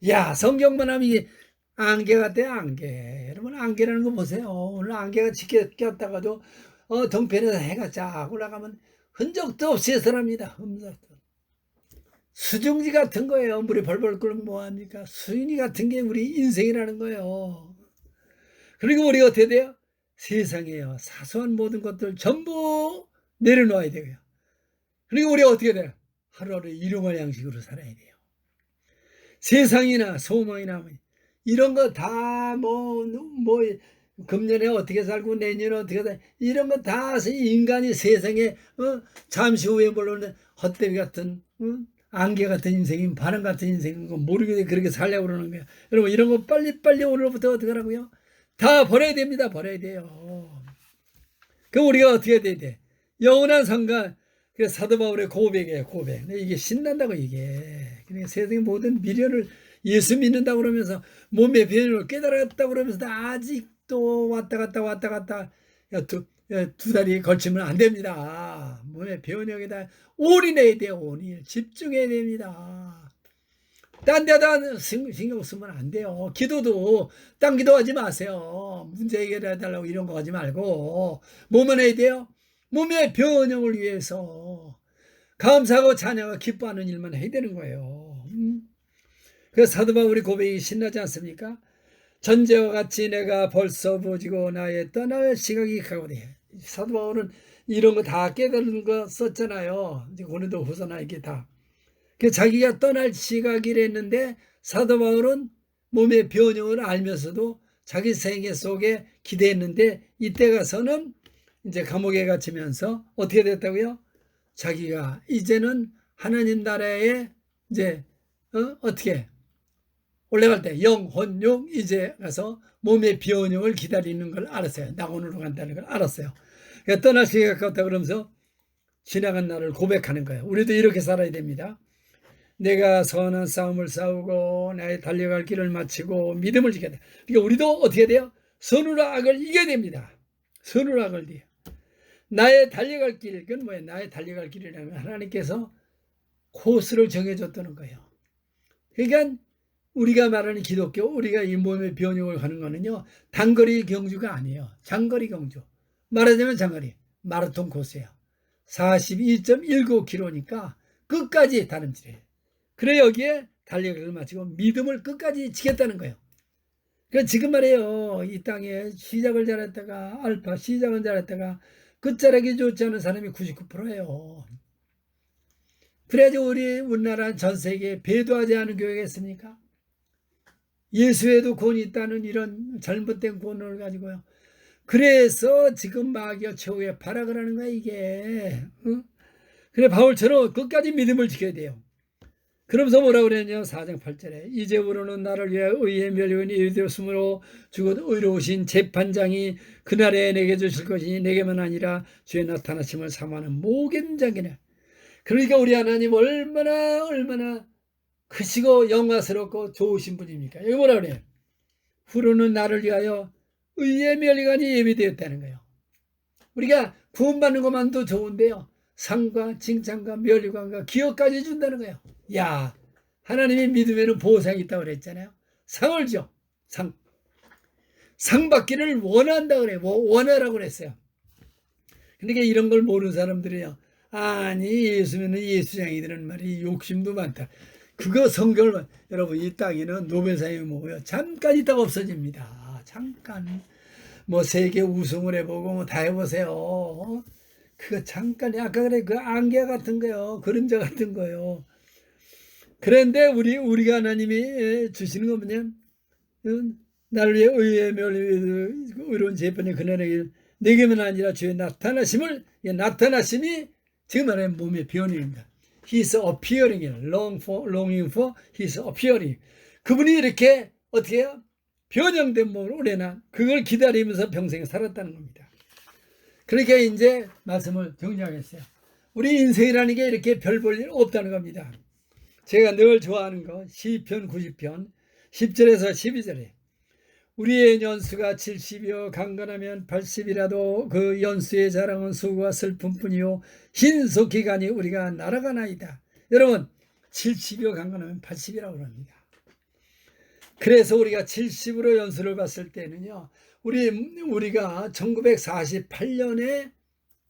야, 성경만 하면 이게 안개 같아, 안개. 여러분, 안개라는 거 보세요. 오늘 안개가 짙게 꼈다가도 동편에서 해가 쫙 올라가면 흔적도 없이 해설합니다. 수증기 같은 거예요. 물이 벌벌 끓으면 뭐합니까? 수인이 같은 게 우리 인생이라는 거예요. 그리고 우리가 어떻게 돼요? 세상에요. 사소한 모든 것들 전부 내려놓아야 되고요. 그리고 우리가 어떻게 돼요? 하루하루 일용할 양식으로 살아야 돼요. 세상이나 소망이나 이런 거 다 금년에 어떻게 살고 내년에 어떻게 살고 이런 거 다 인간이 세상에 잠시 후에 물론 헛되이 같은 안개 같은 인생인 바람 같은 인생인 거 모르게 그렇게 살려고 그러는 거야. 여러분 이런 거 빨리빨리 오늘부터 어떻게 하라고요? 다 버려야 됩니다. 버려야 돼요. 그럼 우리가 어떻게 해야 돼? 영원한 상관 사도 바울의 고백이에요. 고백. 이게 신난다고 이게. 그러니까 세상의 모든 미련을 예수 믿는다고 그러면서 몸의 변형을 깨달았다고 그러면서 아직도 왔다 갔다 두 다리 걸치면 안 됩니다. 몸의 변형에다 올인해야 돼요. 올인. 집중해야 됩니다. 딴 데다 신경 쓰면 안 돼요. 기도도 딴 기도하지 마세요. 문제 해결해달라고 이런 거 하지 말고 뭐만 해야 돼요? 몸의 변형을 위해서 감사하고 찬양하고 기뻐하는 일만 해야 되는 거예요. 그래서 사도 바울이 고백이 신나지 않습니까? 전제와 같이 내가 벌써 부어지고 나의 떠날 시각이 가거든. 사도 바울은 이런 거 다 깨달은 거 썼잖아요. 이제 고린도 후서나 이게 다. 그 자기가 떠날 시각이랬는데 사도 바울은 몸의 변형을 알면서도 자기 생애 속에 기대했는데 이때 가서는 이제 감옥에 갇히면서 어떻게 됐다고요? 자기가 이제는 하나님 나라에 이제 어떻게 올라갈 때 영혼용 이제 가서 몸의 변형을 기다리는 걸 알았어요. 낙원으로 간다는 걸 알았어요. 그러니까 떠날 시기가 가깝다 그러면서 지나간 날을 고백하는 거예요. 우리도 이렇게 살아야 됩니다. 내가 선한 싸움을 싸우고 나의 달려갈 길을 마치고 믿음을 지켜야 돼. 그러니까 우리도 어떻게 돼요? 선으로 악을 이겨야 됩니다. 선으로 악을 돼요. 나의 달려갈 길, 그건 뭐예요? 나의 달려갈 길이라면 하나님께서 코스를 정해줬다는 거예요. 그러니까 우리가 말하는 기독교, 우리가 이 몸의 변형을 가는 거는요, 단거리 경주가 아니에요. 장거리 경주. 말하자면 장거리, 마라톤 코스예요. 42.19km니까 끝까지 다름질해요. 그래 여기에 달력을 마치고 믿음을 끝까지 지켰다는 거예요. 그러니까 지금 말이에요. 이 땅에 시작을 잘했다가 알파 시작은 잘했다가 끝자락이 좋지 않은 사람이 99%예요. 그래야지 우리나라 전 세계에 배도하지 않은 교회가 있습니까? 예수에도 권이 있다는 이런 잘못된 권을 가지고요. 그래서 지금 마귀가 최후의 발악을 하는 거야 이게. 그래 바울처럼 끝까지 믿음을 지켜야 돼요. 그러면서 뭐라 그랬냐 4장 8절에 이제부로는 나를 위하여 의의 멸류관이 예비되었으므로 죽은 의로우신 재판장이 그날에 내게 주실 것이니 내게만 아니라 주의 나타나심을 사모하는 모든 자에게. 그러니까 우리 하나님 얼마나 크시고 영화스럽고 좋으신 분입니까? 여기 뭐라 그래요? 후로는 나를 위하여 의의 멸류관이 예비되었다는 거예요. 우리가 구원받는 것만도 좋은데요. 상과 칭찬과 멸류관과 기업까지 준다는 거예요. 야, 하나님이 믿으면 보상이 있다고 그랬잖아요. 상을 줘. 상 받기를 원한다 그래요. 원하라고 그랬어요. 그러니까 이런 걸 모르는 사람들이요. 아니 예수면은 예수장이라는 말이 욕심도 많다. 그거 성경을 여러분 이 땅에는 노벨상이 뭐고요. 잠깐 있다가 없어집니다. 잠깐. 뭐 세계 우승을 해보고 뭐 다 해보세요. 그거 잠깐이 아까 그래 그 안개 같은 거요. 그림자 같은 거요. 그런데 우리가 하나님이 주시는 거 뭐냐? 나를 위해 의의 의로운 재판의 그날에 내게만 아니라 주의 나타나심이 지금 말하는 몸의 변형입니다. He's appearing, longing for his appearing. 그분이 이렇게 어떻게 해요? 변형된 몸으로 오래나 그걸 기다리면서 평생 살았다는 겁니다. 그러니까 이제 말씀을 정리하겠어요. 우리 인생이라는 게 이렇게 별 볼 일 없다는 겁니다. 제가 늘 좋아하는 거 시편 90편 10절에서 12절에 우리의 연수가 70이요 강건하면 80이라도 그 연수의 자랑은 수고와 슬픔뿐이요 신속히 가니 우리가 날아가나이다. 여러분 70이요 강건하면 80이라고 그럽니다. 그래서 우리가 70으로 연수를 봤을 때는요. 우리가 1948년에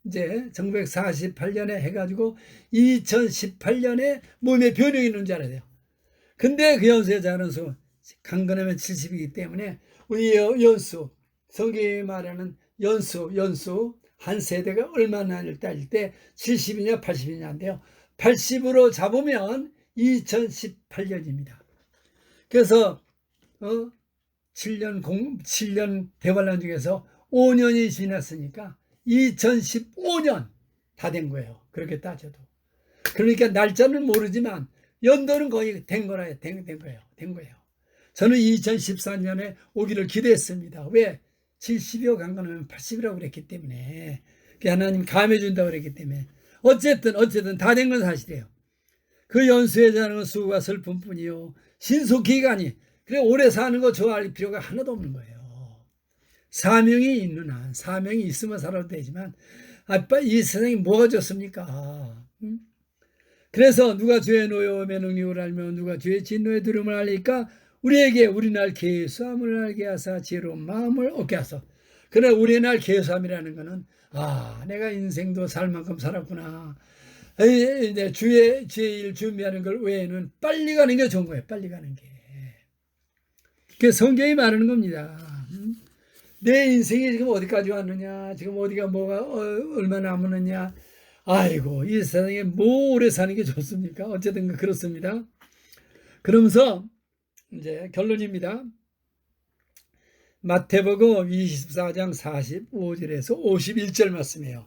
이제 1948년에 해가지고 2018년에 몸의 변형이 있는 줄 알아야 돼요. 근데 그 연수의 자는 수 강건하면 70이기 때문에 우리 연수 성경이 말하는 연수 한 세대가 얼마나를 따질 때 70이냐 80이냐인데요. 80으로 잡으면 2018년입니다. 그래서 7년 대환란 중에서 5년이 지났으니까 2015년 다 된 거예요. 그렇게 따져도. 그러니까 날짜는 모르지만 연도는 거의 된 거예요. 저는 2014년에 오기를 기대했습니다. 왜? 70여 강건하면 80이라고 그랬기 때문에. 하나님 감해준다고 그랬기 때문에. 어쨌든 다 된 건 사실이에요. 그 연수에 자는 수고가 슬픔뿐이요. 신속히 가니. 그래 오래 사는 거 좋아할 필요가 하나도 없는 거예요. 사명이 있는 한, 사명이 있으면 살아도 되지만, 이 세상에 뭐가 좋습니까? 그래서 누가 죄의 노여움의 능력을 알며 누가 죄의 진노의 두려움을 알리까 우리에게 우리날 계수함을 알게 하사 지혜로운 마음을 얻게 하소. 그러나 우리날 계수함이라는 것은 내가 인생도 살 만큼 살았구나. 이제 주의 일 준비하는 걸 외에는 빨리 가는 게 좋은 거예요. 빨리 가는 게. 그 성경이 말하는 겁니다. 내 인생이 지금 어디까지 왔느냐, 지금 어디가 뭐가 얼마나 남았느냐. 아이고, 이 세상에 뭐 오래 사는 게 좋습니까? 어쨌든 그렇습니다. 그러면서 이제 결론입니다. 마태복음 24장 45절에서 51절 말씀이에요.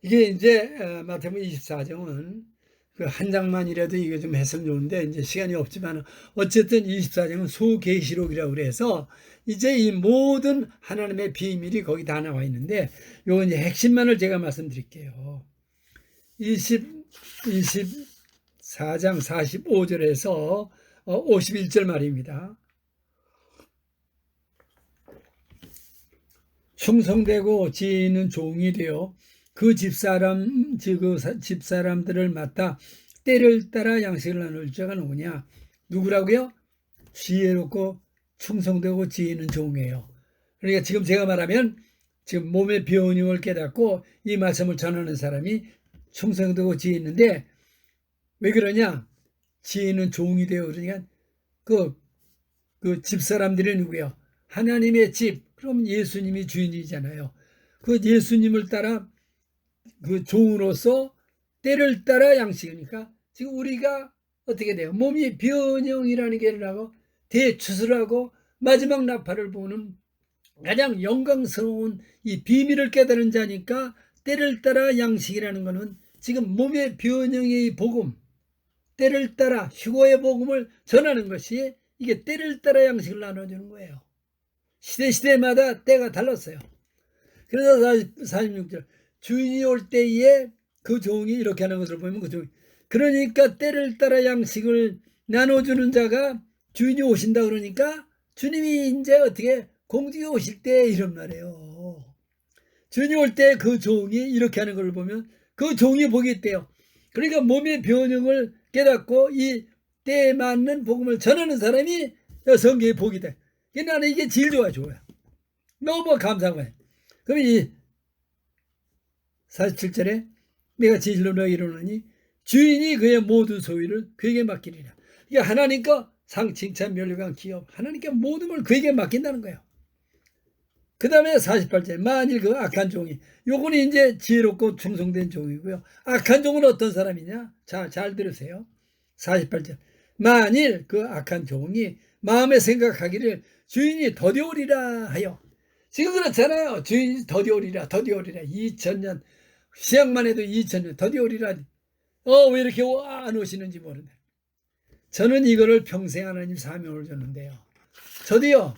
이게 이제 마태복음 24장은 그 한 장만이라도 이게 좀 했으면 좋은데 이제 시간이 없지만 어쨌든 24장은 소계시록이라고 그래서 이제 이 모든 하나님의 비밀이 거기 다 나와 있는데 요건 이제 핵심만을 제가 말씀드릴게요. 24장 45절에서 51절 말입니다. 충성되고 지혜 있는 종이 되어 그 집사람들을 맡아 때를 따라 양식을 나눌 자가 누구냐? 누구라고요? 지혜롭고 충성되고 지혜 있는 종이에요. 그러니까 지금 제가 말하면 지금 몸의 변형을 깨닫고 이 말씀을 전하는 사람이 충성되고 지혜 있는데 왜 그러냐? 지혜 있는 종이 되어 그러니까 그 집사람들이 누구예요? 하나님의 집. 그럼 예수님이 주인이잖아요. 그 예수님을 따라 그 종으로서 때를 따라 양식이니까 지금 우리가 어떻게 돼요? 몸이 변형이라는 게 일어나고 대추수하고 마지막 나팔을 보는 가장 영광스러운 이 비밀을 깨달은 자니까 때를 따라 양식이라는 것은 지금 몸의 변형의 복음, 때를 따라 휴거의 복음을 전하는 것이 이게 때를 따라 양식을 나눠주는 거예요. 시대마다 때가 달랐어요. 그래서 46절 주인이 올 때에 그 종이 이렇게 하는 것을 보면 그 종이 그러니까 때를 따라 양식을 나눠주는 자가 주인이 오신다 그러니까 주님이 이제 어떻게 공중에 오실 때 이런 말이에요. 주인이 올 때 그 종이 이렇게 하는 걸 보면 그 종이 복이 있대요. 그러니까 몸의 변형을 깨닫고 이 때에 맞는 복음을 전하는 사람이 성경의 복이 돼. 나는 이게 제일 좋아요. 너무 감사한 거예요. 그럼 이 47절에 내가 진실로 너에게 이르노니 주인이 그의 모든 소유를 그에게 맡기리라. 이게 하나님과 상, 칭찬, 멸류관, 기업 하나님께 모든 걸 그에게 맡긴다는 거예요. 그 다음에 48절 만일 그 악한 종이 요거는 이제 지혜롭고 충성된 종이고요. 악한 종은 어떤 사람이냐? 잘 들으세요. 48절 만일 그 악한 종이 마음에 생각하기를 주인이 더디오리라 하여 지금 그렇잖아요. 주인이 더디오리라 2000년 시작만 해도 2000년 더디오리라 왜 이렇게 안 오시는지 모르네. 저는 이거를 평생 하나님 사명을 줬는데요. 저도요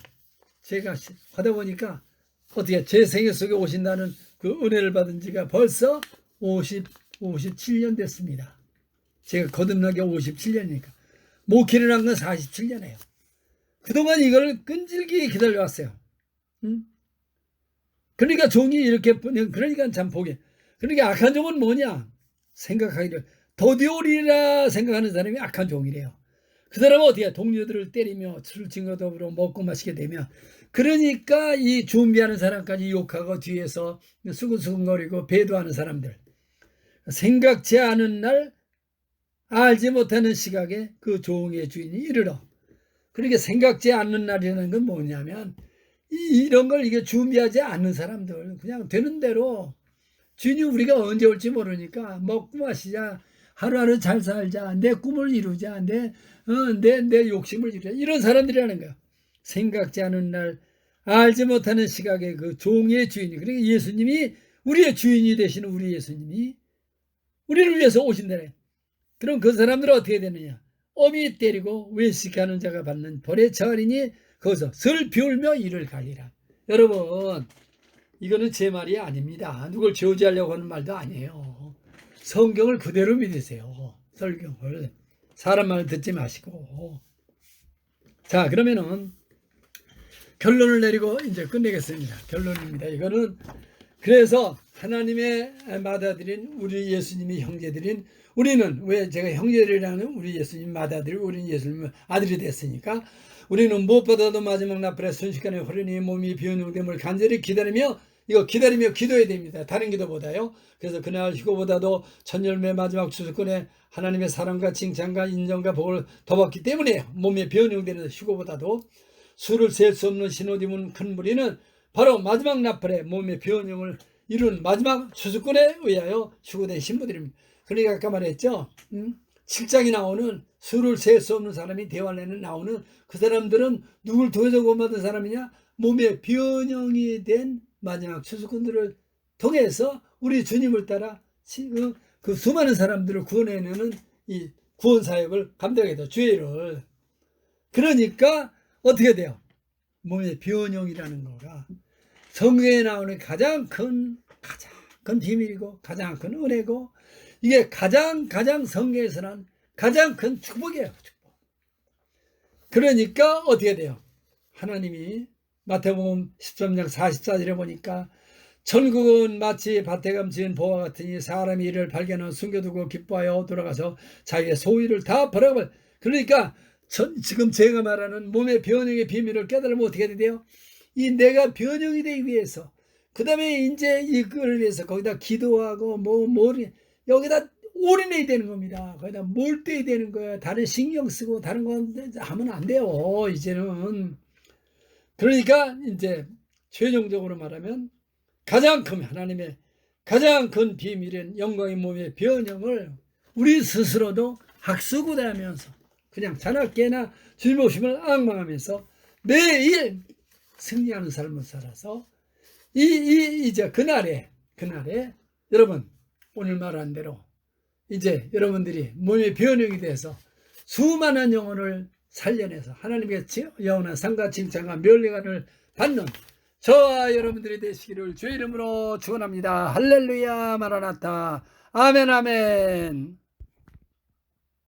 제가 하다 보니까 어떻게 제 생애 속에 오신다는 그 은혜를 받은 지가 벌써 57년 됐습니다. 제가 거듭나게 57년이니까 목회를 한 건 47년이에요. 그동안 이걸 끈질기게 기다려왔어요. 그러니까 종이 이렇게 그러니까 참 보게. 그러니까 악한 종은 뭐냐? 생각하기를 더디오리라 생각하는 사람이 악한 종이래요. 그 사람은 어떻게 동료들을 때리며 술 증거더불어 먹고 마시게 되면 그러니까 이 준비하는 사람까지 욕하고 뒤에서 수근수근거리고 배도하는 사람들 생각지 않은 날 알지 못하는 시각에 그 종의 주인이 이르러 그러니까 생각지 않는 날이라는 건 뭐냐면 이런 걸 이게 준비하지 않는 사람들 그냥 되는 대로 주인이 우리가 언제 올지 모르니까 먹고 마시자 하루하루 잘 살자 내 꿈을 이루자 내 욕심을 이루자 이런 사람들이라는 거야. 생각지 않은 날 알지 못하는 시각에 그 종의 주인이 그러니까 예수님이 우리의 주인이 되시는 우리 예수님이 우리를 위해서 오신다네. 그럼 그 사람들은 어떻게 되느냐? 어미 때리고 외식하는 자가 받는 벌에 처하리니 거기서 슬피 울며 이를 갈리라. 여러분 이거는 제 말이 아닙니다. 누굴 저주하려고 하는 말도 아니에요. 성경을 그대로 믿으세요. 성경을 사람 말 듣지 마시고. 자 그러면은 결론을 내리고 이제 끝내겠습니다. 결론입니다. 이거는 그래서 하나님의 맏아들인 우리 예수님이 형제들인 우리는 왜 제가 형제들이라는 우리 예수님 맏아들이 우리는 예수님 아들이 됐으니까 우리는 무엇보다도 마지막 나팔에 순식간에 흐르니 몸이 변형됨을 간절히 기다리며 이거 기다리며 기도해야 됩니다. 다른 기도보다요. 그래서 그날 휴거보다도 첫 열매 마지막 추수권에 하나님의 사랑과 칭찬과 인정과 복을 더 받기 때문에 몸에 변형되는 휴거보다도 수를 셀 수 없는 신호디문 큰 무리는 바로 마지막 나팔에 몸의 변형을 이룬 마지막 추수권에 의하여 휴거된 신부들입니다. 그러니까 아까 말했죠. 7장이 나오는 수를 셀 수 없는 사람이 대환란에 나오는 그 사람들은 누굴 통해서 구원받은 사람이냐? 몸의 변형이 된 마지막 추수꾼들을 통해서 우리 주님을 따라 그 수많은 사람들을 구원해내는 이 구원사역을 감당하게 돼요. 주의를. 그러니까 어떻게 돼요? 몸의 변형이라는 거가 성경에 나오는 가장 큰 비밀이고 가장 큰 은혜고 이게 가장 성경에서 난 가장 큰 축복이에요. 축복. 그러니까 어떻게 돼요? 하나님이 마태복음 13장 44절에 보니까 천국은 마치 밭에감 지은 보와 같으니 사람이 이를 발견하고 숨겨두고 기뻐하여 돌아가서 자기의 소유를 다 벌어버려. 그러니까 지금 제가 말하는 몸의 변형의 비밀을 깨달으면 어떻게 돼요? 이 내가 변형이 되기 위해서 그 다음에 이제 이걸 위해서 거기다 기도하고 여기다 올인해야 되는 겁니다. 거기다 몰두해야 되는 거야. 다른 신경 쓰고 다른 건 하면 안 돼요. 이제는. 그러니까 이제 최종적으로 말하면 하나님의 가장 큰 비밀인 영광의 몸의 변형을 우리 스스로도 학수고대하면서 그냥 자나깨나 주님 오심을 앙망하면서 매일 승리하는 삶을 살아서 이제 그날에 여러분 오늘 말한 대로 이제 여러분들이 몸의 변형이 돼서 수많은 영혼을 살려내서 하나님의 영원한 상과 칭찬과 멸례관을 받는 저와 여러분들이 되시기를 주의 이름으로 축원합니다. 할렐루야 마라나타 아멘 아멘.